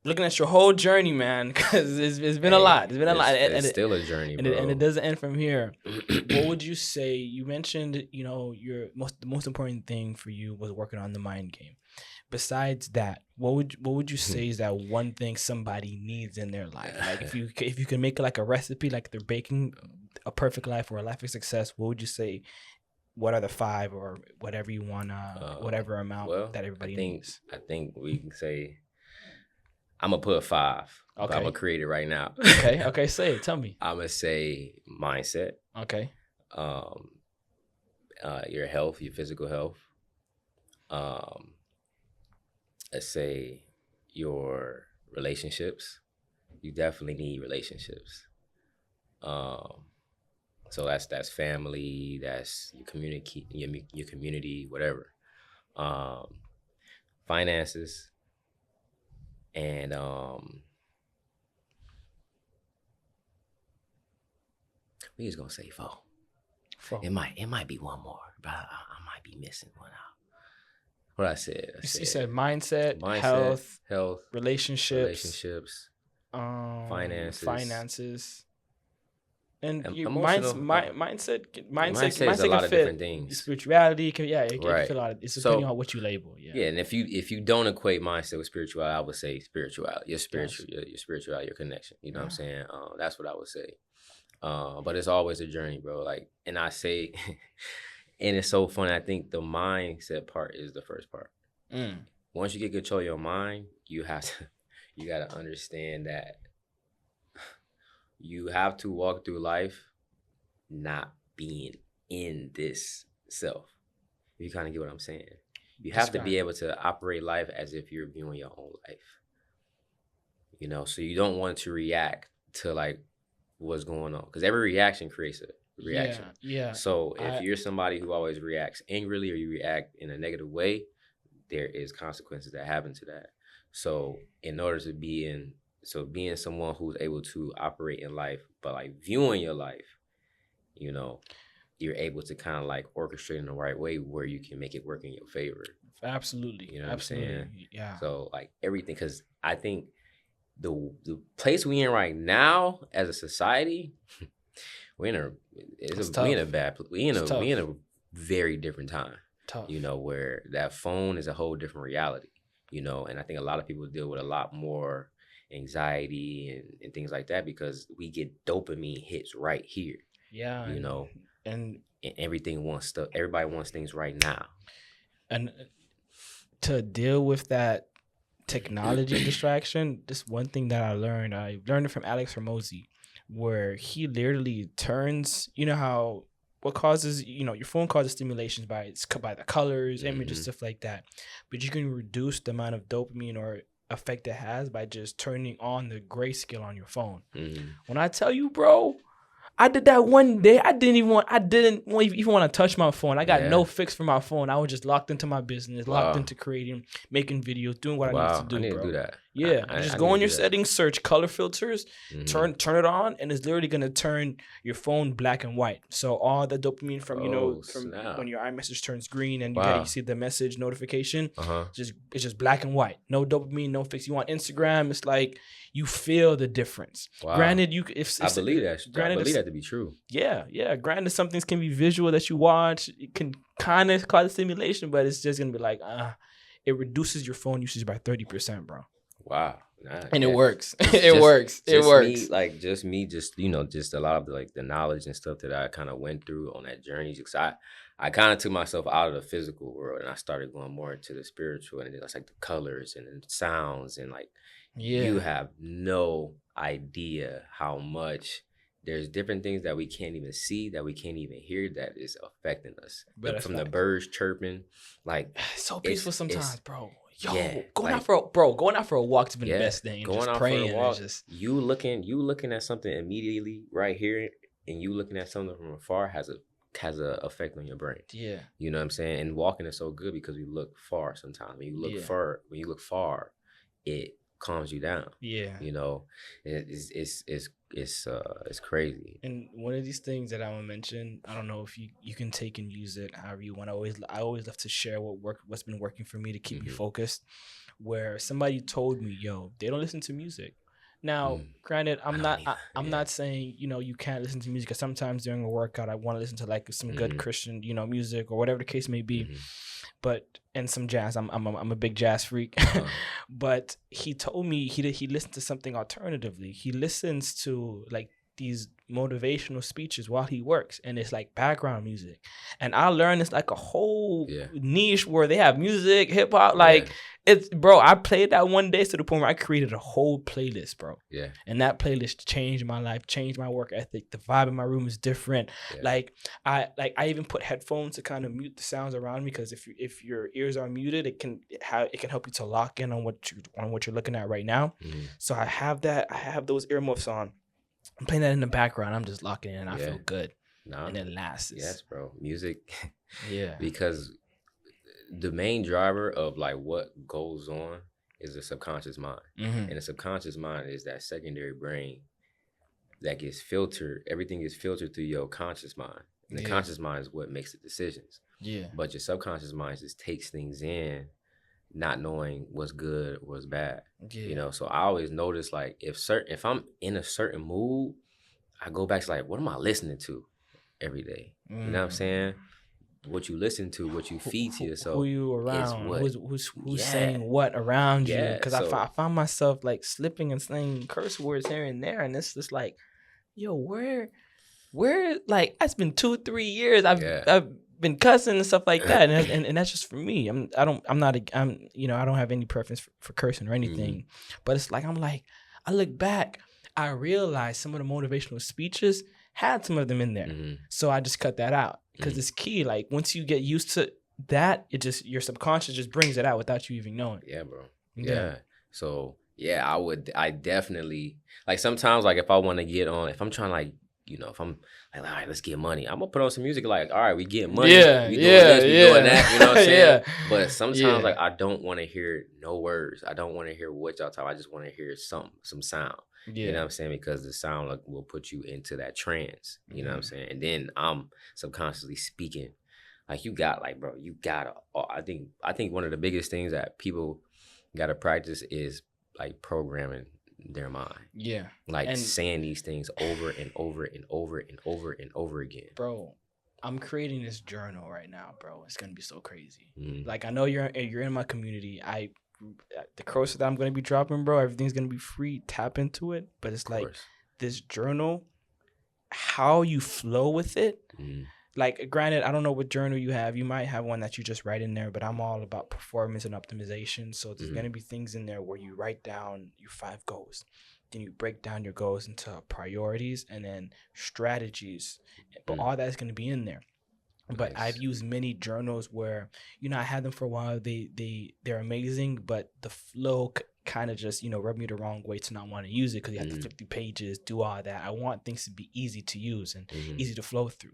looking at your whole journey, man, because it's been a lot. It's been a lot. It's still a journey, bro. And it doesn't end from here. What would you say? You mentioned, the most important thing for you was working on the mind game. Besides that, what would you say is that one thing somebody needs in their life? Like if you can make it like a recipe, like they're baking a perfect life or a life of success, what would you say? What are the 5 or whatever you wanna, whatever amount that everybody needs? I think we can say, I'm gonna put 5. Okay. I'm gonna create it right now. Okay, say it. Tell me. I'm gonna say mindset. Okay. Your health, your physical health. Let's say your relationships. You definitely need relationships. So that's family, that's your community, whatever. Finances, and we just gonna say 4. It might be one more, but I might be missing one out. What I said? You said mindset, health, relationships, finances. And your mindset is a lot of different things. Spirituality, it can fit a lot. It's depending on what you label. Yeah, and if you don't equate mindset with spirituality, I would say spirituality. Your spirituality, your connection. You know what I'm saying? That's what I would say. But it's always a journey, bro. Like, and I say, and it's so funny. I think the mindset part is the first part. Once you get control of your mind, you gotta understand that you have to walk through life not being in this self. You kind of get what I'm saying? You have to be able to operate life as if you're viewing your own life. So you don't want to react to like what's going on, because every reaction creates a reaction. Yeah. So if you're somebody who always reacts angrily or you react in a negative way, there is consequences that happen to that. So in order to being someone who's able to operate in life, but like viewing your life, you're able to kind of like orchestrate in the right way where you can make it work in your favor. Absolutely. You know what I'm saying? Yeah. So like everything, because I think the place we in right now as a society, we in a very different time. Tough. Where that phone is a whole different reality. And I think a lot of people deal with a lot more anxiety and things like that because we get dopamine hits right here. Yeah. And everybody wants things right now. And to deal with that technology distraction, this one thing that I learned it from Alex Hormozy, where he literally turns, how what causes, your phone causes stimulations by the colors, images, stuff like that. But you can reduce the amount of dopamine or effect it has by just turning on the grayscale on your phone. When I tell you, bro, I did that one day. I didn't even want to touch my phone. I got no fix for my phone. I was just locked into my business, locked into creating, making videos, doing what I needed to do. I need bro. to do that. Yeah, just go on your settings, search color filters, turn it on, and it's literally gonna turn your phone black and white. So all the dopamine from when your iMessage turns green and you see the message notification, it's just black and white. No dopamine, no fix. You want Instagram? It's like you feel the difference. Wow. Granted, I believe that. I believe that to be true. Yeah. Granted, some things can be visual that you watch. It can kind of cause stimulation, but it's just gonna be like it reduces your phone usage by 30%, bro. Wow. And it works. It works. Just a lot of the knowledge and stuff that I kind of went through on that journey. Because I kind of took myself out of the physical world and I started going more into the spiritual, and it's like the colors and the sounds and you have no idea how much there's different things that we can't even see, that we can't even hear, that is affecting us. But from the birds chirping, it's so peaceful sometimes, bro. going out for a walk's been the best thing. Going just out praying for a walk, and just you looking at something immediately right here, and you looking at something from afar has a effect on your brain. Yeah. You know what I'm saying? And walking is so good because we look far sometimes. When you look far, it calms you down. Yeah. You know, it's crazy. And one of these things that I'm gonna mention, I don't know if you can take and use it however you want. I always love to share what's been working for me to keep me focused. Where somebody told me, yo, they don't listen to music. Now, granted, I'm not saying, you can't listen to music, because sometimes during a workout I want to listen to like some good Christian, music or whatever the case may be. But and some jazz. I'm a big jazz freak. But he told me he listened to something alternatively. He listens to like these motivational speeches while he works, and it's like background music. And I learned it's like a whole niche where they have music, hip hop, like it's, bro, I played that one day to the point where I created a whole playlist, bro. Yeah. And that playlist changed my life, changed my work ethic. The vibe in my room is different. Like I even put headphones to kind of mute the sounds around me, because if your ears are muted, it can help you to lock in on what you're looking at right now. So I have those earmuffs on. I'm playing that in the background. I'm just locking in and I feel good. And it lasts. Yes, bro. Music. Yeah. Because the main driver of like what goes on is the subconscious mind. And the subconscious mind is that secondary brain that gets filtered. Everything gets filtered through your conscious mind. And the conscious mind is what makes the decisions. Yeah. But your subconscious mind just takes things in, not knowing what's good or what's bad. Yeah. So I always notice, like, if I'm in a certain mood, I go back to like, what am I listening to every day? You know what I'm saying? What you listen to, what you feed to yourself. Who you around, who's saying what around you. Because I found myself like slipping and saying curse words here and there, and it's just like, yo, where like, it's been 2-3 years I've been cussing and stuff like that, and that's just for me. I don't have any preference for cursing or anything, but it's like I look back, I realize some of the motivational speeches had some of them in there, so I just cut that out, because it's key. Like, once you get used to that, it just, your subconscious just brings it out without you even knowing. Yeah, bro. Yeah. So I definitely, like, sometimes, like, if I want to get on, if I'm trying to, like, if I'm like, all right, let's get money, I'm gonna put on some music like, all right, we getting money, we doing this, we doing that, you know what I'm saying? But sometimes like, I don't want to hear no words. I don't want to hear what y'all talk. I just want to hear some sound. You know what I'm saying? Because the sound, like, will put you into that trance. You know what I'm saying? And then I'm subconsciously speaking. Like, you got, like, bro, you gotta. I think one of the biggest things that people gotta practice is like programming their mind. Yeah. Like, saying these things over and over and over and over and over again. Bro, I'm creating this journal right now, bro. It's gonna be so crazy. Like, I know you're in my community. The course that I'm gonna be dropping, bro, everything's gonna be free. Tap into it. But it's like, this journal, how you flow with it. Like, granted, I don't know what journal you have. You might have one that you just write in there, but I'm all about performance and optimization. So there's going to be things in there where you write down your 5 goals. Then you break down your goals into priorities and then strategies. But all that's going to be in there. But I've used many journals where, I had them for a while. They're amazing, but the flow kind of just, rubbed me the wrong way to not want to use it, because you have to flip through pages, do all that. I want things to be easy to use and easy to flow through.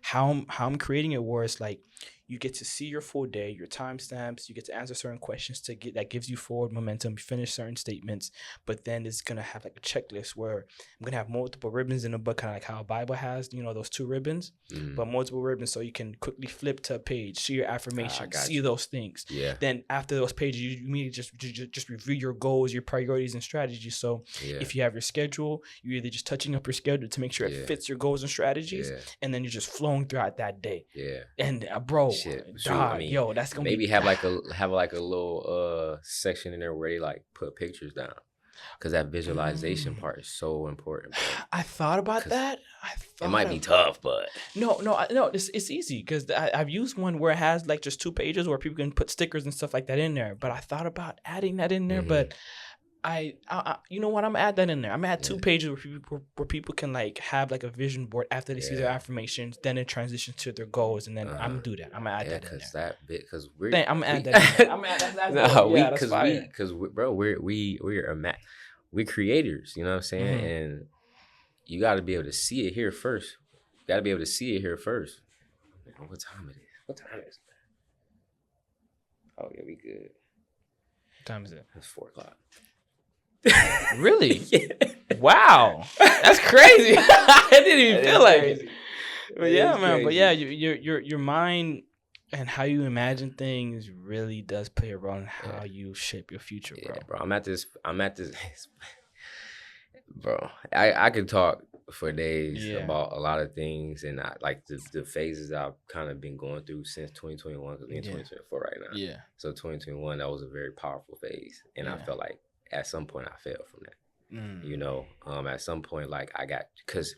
How I'm creating it, where it's like, you get to see your full day, your timestamps, you get to answer certain questions that gives you forward momentum, finish certain statements, but then it's going to have like a checklist where I'm going to have multiple ribbons in the book, kind of like how a Bible has, those 2 ribbons, but multiple ribbons, so you can quickly flip to a page, see your affirmation, see those things. Yeah. Then after those pages, you immediately just review your goals, your priorities and strategies. So if you have your schedule, you're either just touching up your schedule to make sure it fits your goals and strategies, and then you're just flowing throughout that day. Yeah. And bro, dog, that's gonna maybe have like a little section in there where they like put pictures down, because that visualization part is so important, bro. I thought about that. It might be tough, but no, it's easy, because I've used one where it has like just 2 pages where people can put stickers and stuff like that in there. But I thought about adding that in there, but I you know what? I'm gonna add that in there. I'm gonna add 2 pages where people can like have like a vision board after they see their affirmations, then it transitions to their goals, and then I'm gonna do that. I'm gonna add that in there. Because we're I'm gonna add that. In there. I'm gonna add that. We're creators. You know what I'm saying? And you got to be able to see it here first. You got to be able to see it here first. Man, what time it is? What time is it? Oh yeah, we good. What time is it? It's 4:00. Really? Yeah. Wow, that's crazy. I didn't even feel like it. But yeah, man. Crazy. But yeah, your mind and how you imagine things really does play a role in how you shape your future, bro. Yeah, bro. I'm at this. Bro, I could talk for days about a lot of things, and I like the phases I've kind of been going through since 2021, because we're in 2024 right now. Yeah. So 2021, that was a very powerful phase, and I felt like at some point I fell from that. You know, at some point, like because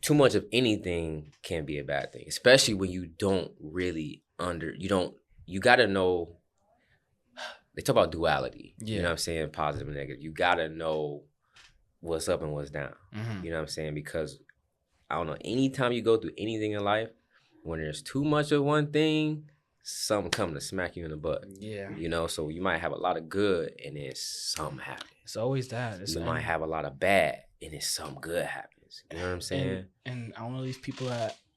too much of anything can be a bad thing, especially when you don't really you got to know. They talk about duality. You know what I'm saying? Positive and negative. You got to know what's up and what's down. You know what I'm saying? Because I don't know, anytime you go through anything in life, when there's too much of one thing, something coming to smack you in the butt. Yeah. You know, so you might have a lot of good and then something happens. It's always that. You might have a lot of bad and then something good happens. You know what I'm saying? And I want to leave people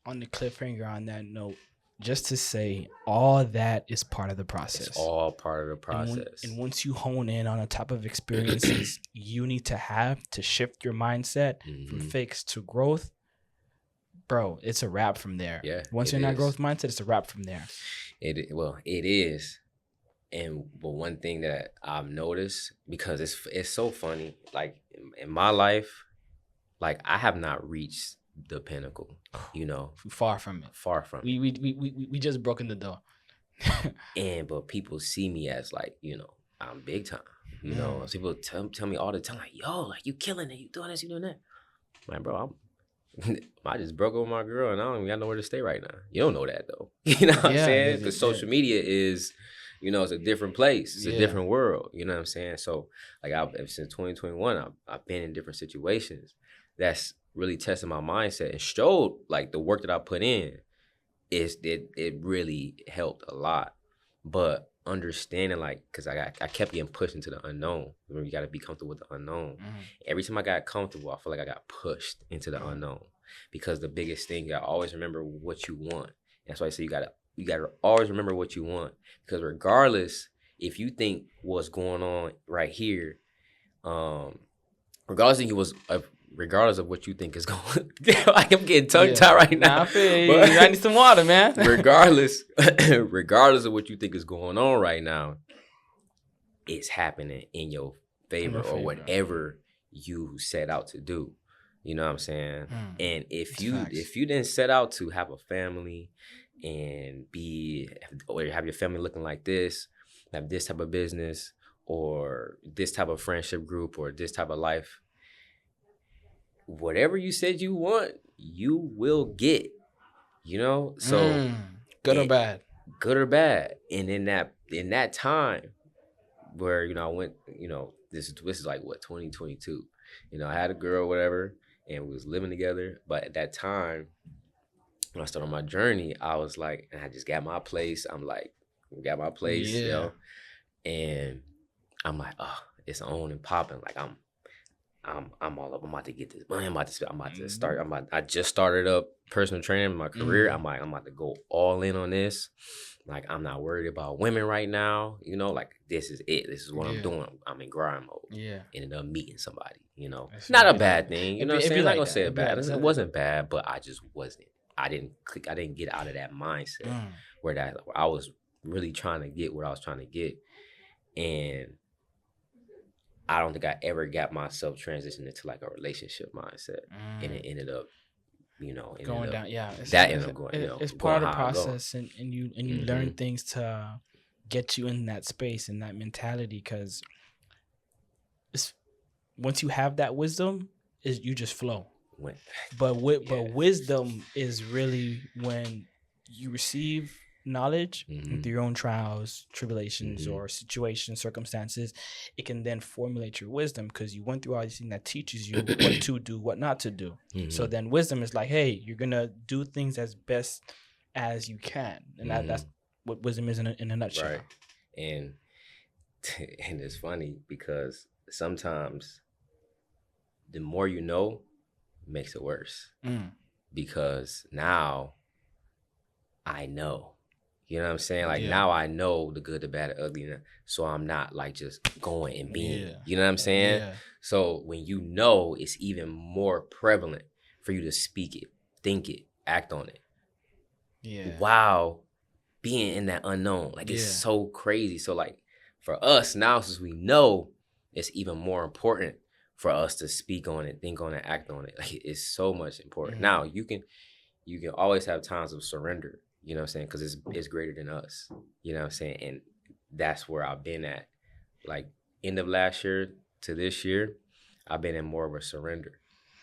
on the cliffhanger on that note, just to say all that is part of the process. It's all part of the process. And once you hone in on a type of experiences you need to have to shift your mindset from fix to growth, bro, it's a wrap from there. Yeah. Once you're in that growth mindset, it's a wrap from there. It is. But one thing that I've noticed, because it's so funny, like in my life, like I have not reached the pinnacle, you know. Far from it. We just broken the door. But people see me as like, you know, I'm big time. You know, people tell me all the time, like, yo, like you killing it, you doing this, you doing that. Like, bro, I just broke up with my girl and I don't even got nowhere to stay right now. You don't know that though. You know what I'm saying? Because social media is, you know, it's a different place. It's a different world. You know what I'm saying? So like since 2021, I've been in different situations that's really tested my mindset and showed like the work that I put in it really helped a lot. But understanding, like, because I kept getting pushed into the unknown. Remember, you got to be comfortable with the unknown. Every time I got comfortable, I feel like I got pushed into the unknown, because the biggest thing, you got to always remember what you want. That's why I say you got to always remember what you want, because regardless if you think what's going on right here, regardless of what you think is going on. Like I'm getting tongue-tied right now. I need some water, man. regardless of what you think is going on right now, it's happening in your favor or whatever you set out to do. You know what I'm saying? And if you didn't set out to have a family and have your family looking like this, have this type of business or this type of friendship group or this type of life, whatever you said you want, you will get, you know? So good or bad. And in that time where, you know, I went, you know, this is like what, 2022. You know, I had a girl, whatever, and we was living together. But at that time, when I started on my journey, I was like, and I just got my place. I'm like, got my place, you know? And I'm like, oh, it's on and popping. Like I'm all up. I'm about to get this money. I just started up personal training in my career. I'm about to go all in on this. Like, I'm not worried about women right now. You know, like, this is it. This is what I'm doing. I'm in grind mode. Yeah. Ended up meeting somebody, you know. That's not a bad thing. You know what I'm saying? I'm not going to say it bad. It wasn't bad, but I just wasn't. I didn't get out of that mindset where I was really trying to get what I was trying to get. And I don't think I ever got myself transitioned into like a relationship mindset, and it ended up, you know, going down. Yeah, it's part of the process, and you learn things to get you in that space and that mentality. Because once you have that wisdom, you just flow. But wisdom is really when you receive knowledge through your own trials, tribulations, Mhm. or situations, circumstances, it can then formulate your wisdom because you went through all these things that teaches you what to do, what not to do. So Mhm. then wisdom is like, hey, you're gonna do things as best as you can, and that's what wisdom is in a nutshell. Right. And and it's funny because sometimes the more you know makes it worse. Because now I know. You know what I'm saying? Like Yeah. now I know the good, the bad, the ugly. So I'm not like just going and being. Yeah. You know what I'm saying? Yeah. So when you know, it's even more prevalent for you to speak it, think it, act on it. Yeah. While being in that unknown. Like it's Yeah. so crazy. So like for us now, since we know, it's even more important for us to speak on it, think on it, act on it. Like it's so much important. Now you can always have times of surrender, you know what I'm saying? Because it's greater than us. You know what I'm saying? And that's where I've been at. Like end of last year to this year, I've been in more of a surrender.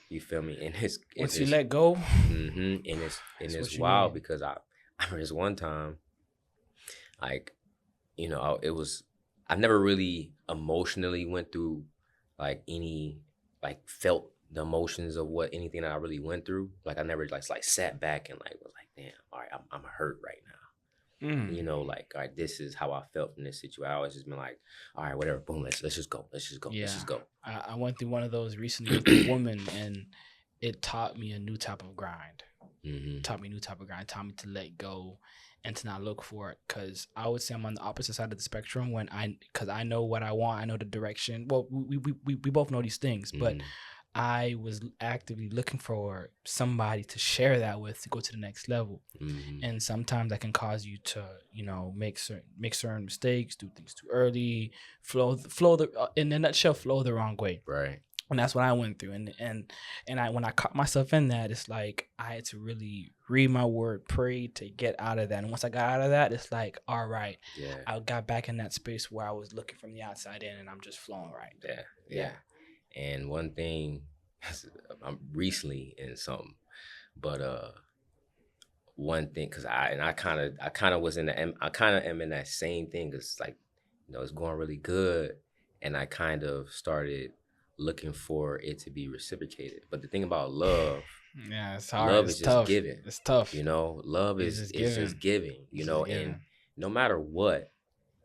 You feel me? And Once you let go, and it's what you wild need. because I remember this one time, like, you know, I've never really emotionally went through like any, like felt the emotions of what anything that I really went through. Like I never like sat back and like was like, damn, all right, I'm hurt right now. You know, like, all right, this is how I felt in this situation. I always just been like, all right, whatever, boom, let's just go. Let's just go. Yeah. Let's just go. I went through one of those recently with a woman, and it taught me a new type of grind. Taught me to let go and to not look for it. Because I would say I'm on the opposite side of the spectrum because I know what I want. I know the direction. Well, we both know these things, but I was actively looking for somebody to share that with to go to the next level. And sometimes that can cause you to, you know, make certain mistakes, do things too early, flow in a nutshell, flow the wrong way. Right. And that's what I went through. And when I caught myself in that, it's like I had to really read my word, pray to get out of that. And once I got out of that, it's like, all right, Yeah. I got back in that space where I was looking from the outside in, and I'm just flowing right. Yeah. And one thing, I'm recently in something, but one thing, cause I kind of was in I kind of am in that same thing, cause like, you know, it's going really good, and I kind of started looking for it to be reciprocated. But the thing about love, it's hard. love it's is tough. just giving. It's tough. You know, love is just giving. You know, and no matter what,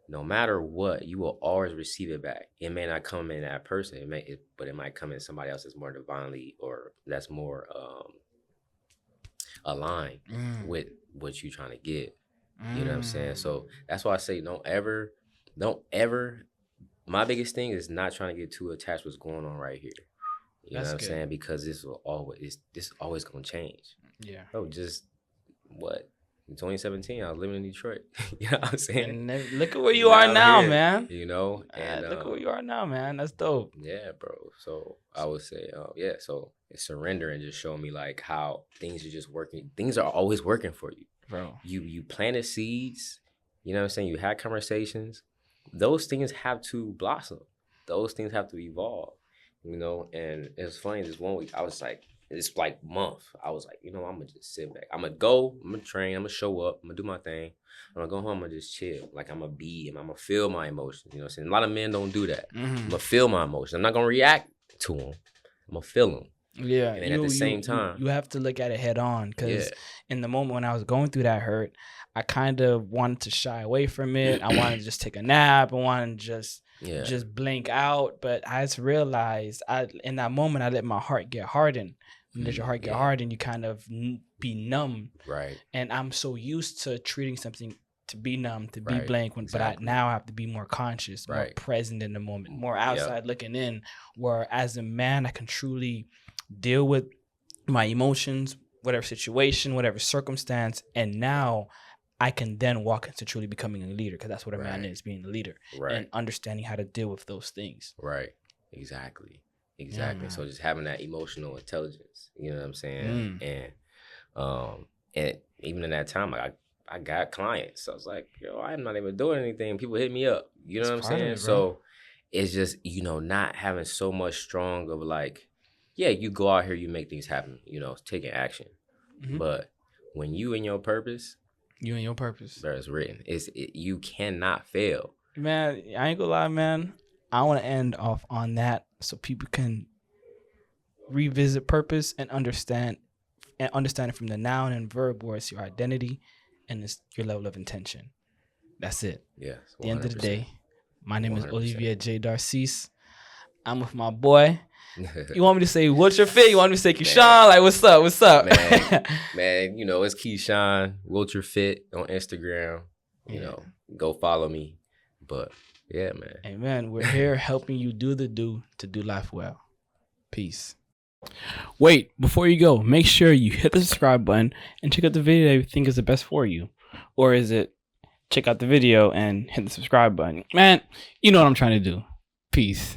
you will always receive it back. It may not come in that person, but it might come in somebody else that's more divinely or that's more aligned with what you're trying to get. You know what I'm saying? So that's why I say don't ever. My biggest thing is not trying to get too attached with what's going on right here. You know what I'm saying? Because this is always gonna change. Yeah. Bro, just what? In 2017, I was living in Detroit. You know what I'm saying? And look at where you are now, here, man. You know? And look at where you are now, man. That's dope. Yeah, bro. So I would say, so it's surrender and just showing me like how things are just working. Things are always working for you. Bro. You planted seeds, you know what I'm saying? You had conversations. Those things have to blossom. Those things have to evolve. You know, and it's funny, this one week I was like, it's like month. I was like, you know, I'm gonna just sit back. I'm gonna go, I'm gonna train, I'm gonna show up, I'm gonna do my thing. I'm gonna go home, I'm gonna just chill. Like I'm gonna feel my emotions. You know what I'm saying? A lot of men don't do that. I'm gonna feel my emotions. I'm not gonna react to them. I'm gonna feel them. Yeah. And then at the same time, you have to look at it head on, because in the moment when I was going through that hurt, I kind of wanted to shy away from it. I wanted to just take a nap. I wanted to just blink out. But I just realized in that moment, I let my heart get hardened. When let your heart get hardened, you kind of be numb. Right. And I'm so used to treating something to be numb, to be Right. blank. But Exactly. now I have to be more conscious, more present in the moment, more outside looking in. Where as a man, I can truly deal with my emotions, whatever situation, whatever circumstance. And now I can then walk into truly becoming a leader, because that's what a man is, being a leader. Right. And understanding how to deal with those things. Right. Exactly. So just having that emotional intelligence, you know what I'm saying? And even in that time, like I got clients. So I was like, yo, I'm not even doing anything. People hit me up. You know what I'm saying? So it's just, you know, not having so much strong of like, yeah, you go out here, you make things happen, you know, taking action. But when you in your purpose, You and your purpose. Bro, it's written. You cannot fail. Man, I ain't gonna lie, man. I want to end off on that so people can revisit purpose and understand it from the noun and verb, where it's your identity and it's your level of intention. That's it. Yes. At the end of the day, my name is 100%. Olivia J. Darcis. I'm with my boy. You want me to say what's your fit? You want me to say Keyshawn? Like, what's up? What's up? Man, you know, it's Keyshawn, Wilcher Fit on Instagram. You know, go follow me. But yeah, man. Hey, man, we're here helping you do the do to do life well. Peace. Wait, before you go, make sure you hit the subscribe button and check out the video that you think is the best for you. Or is it check out the video and hit the subscribe button? Man, you know what I'm trying to do. Peace.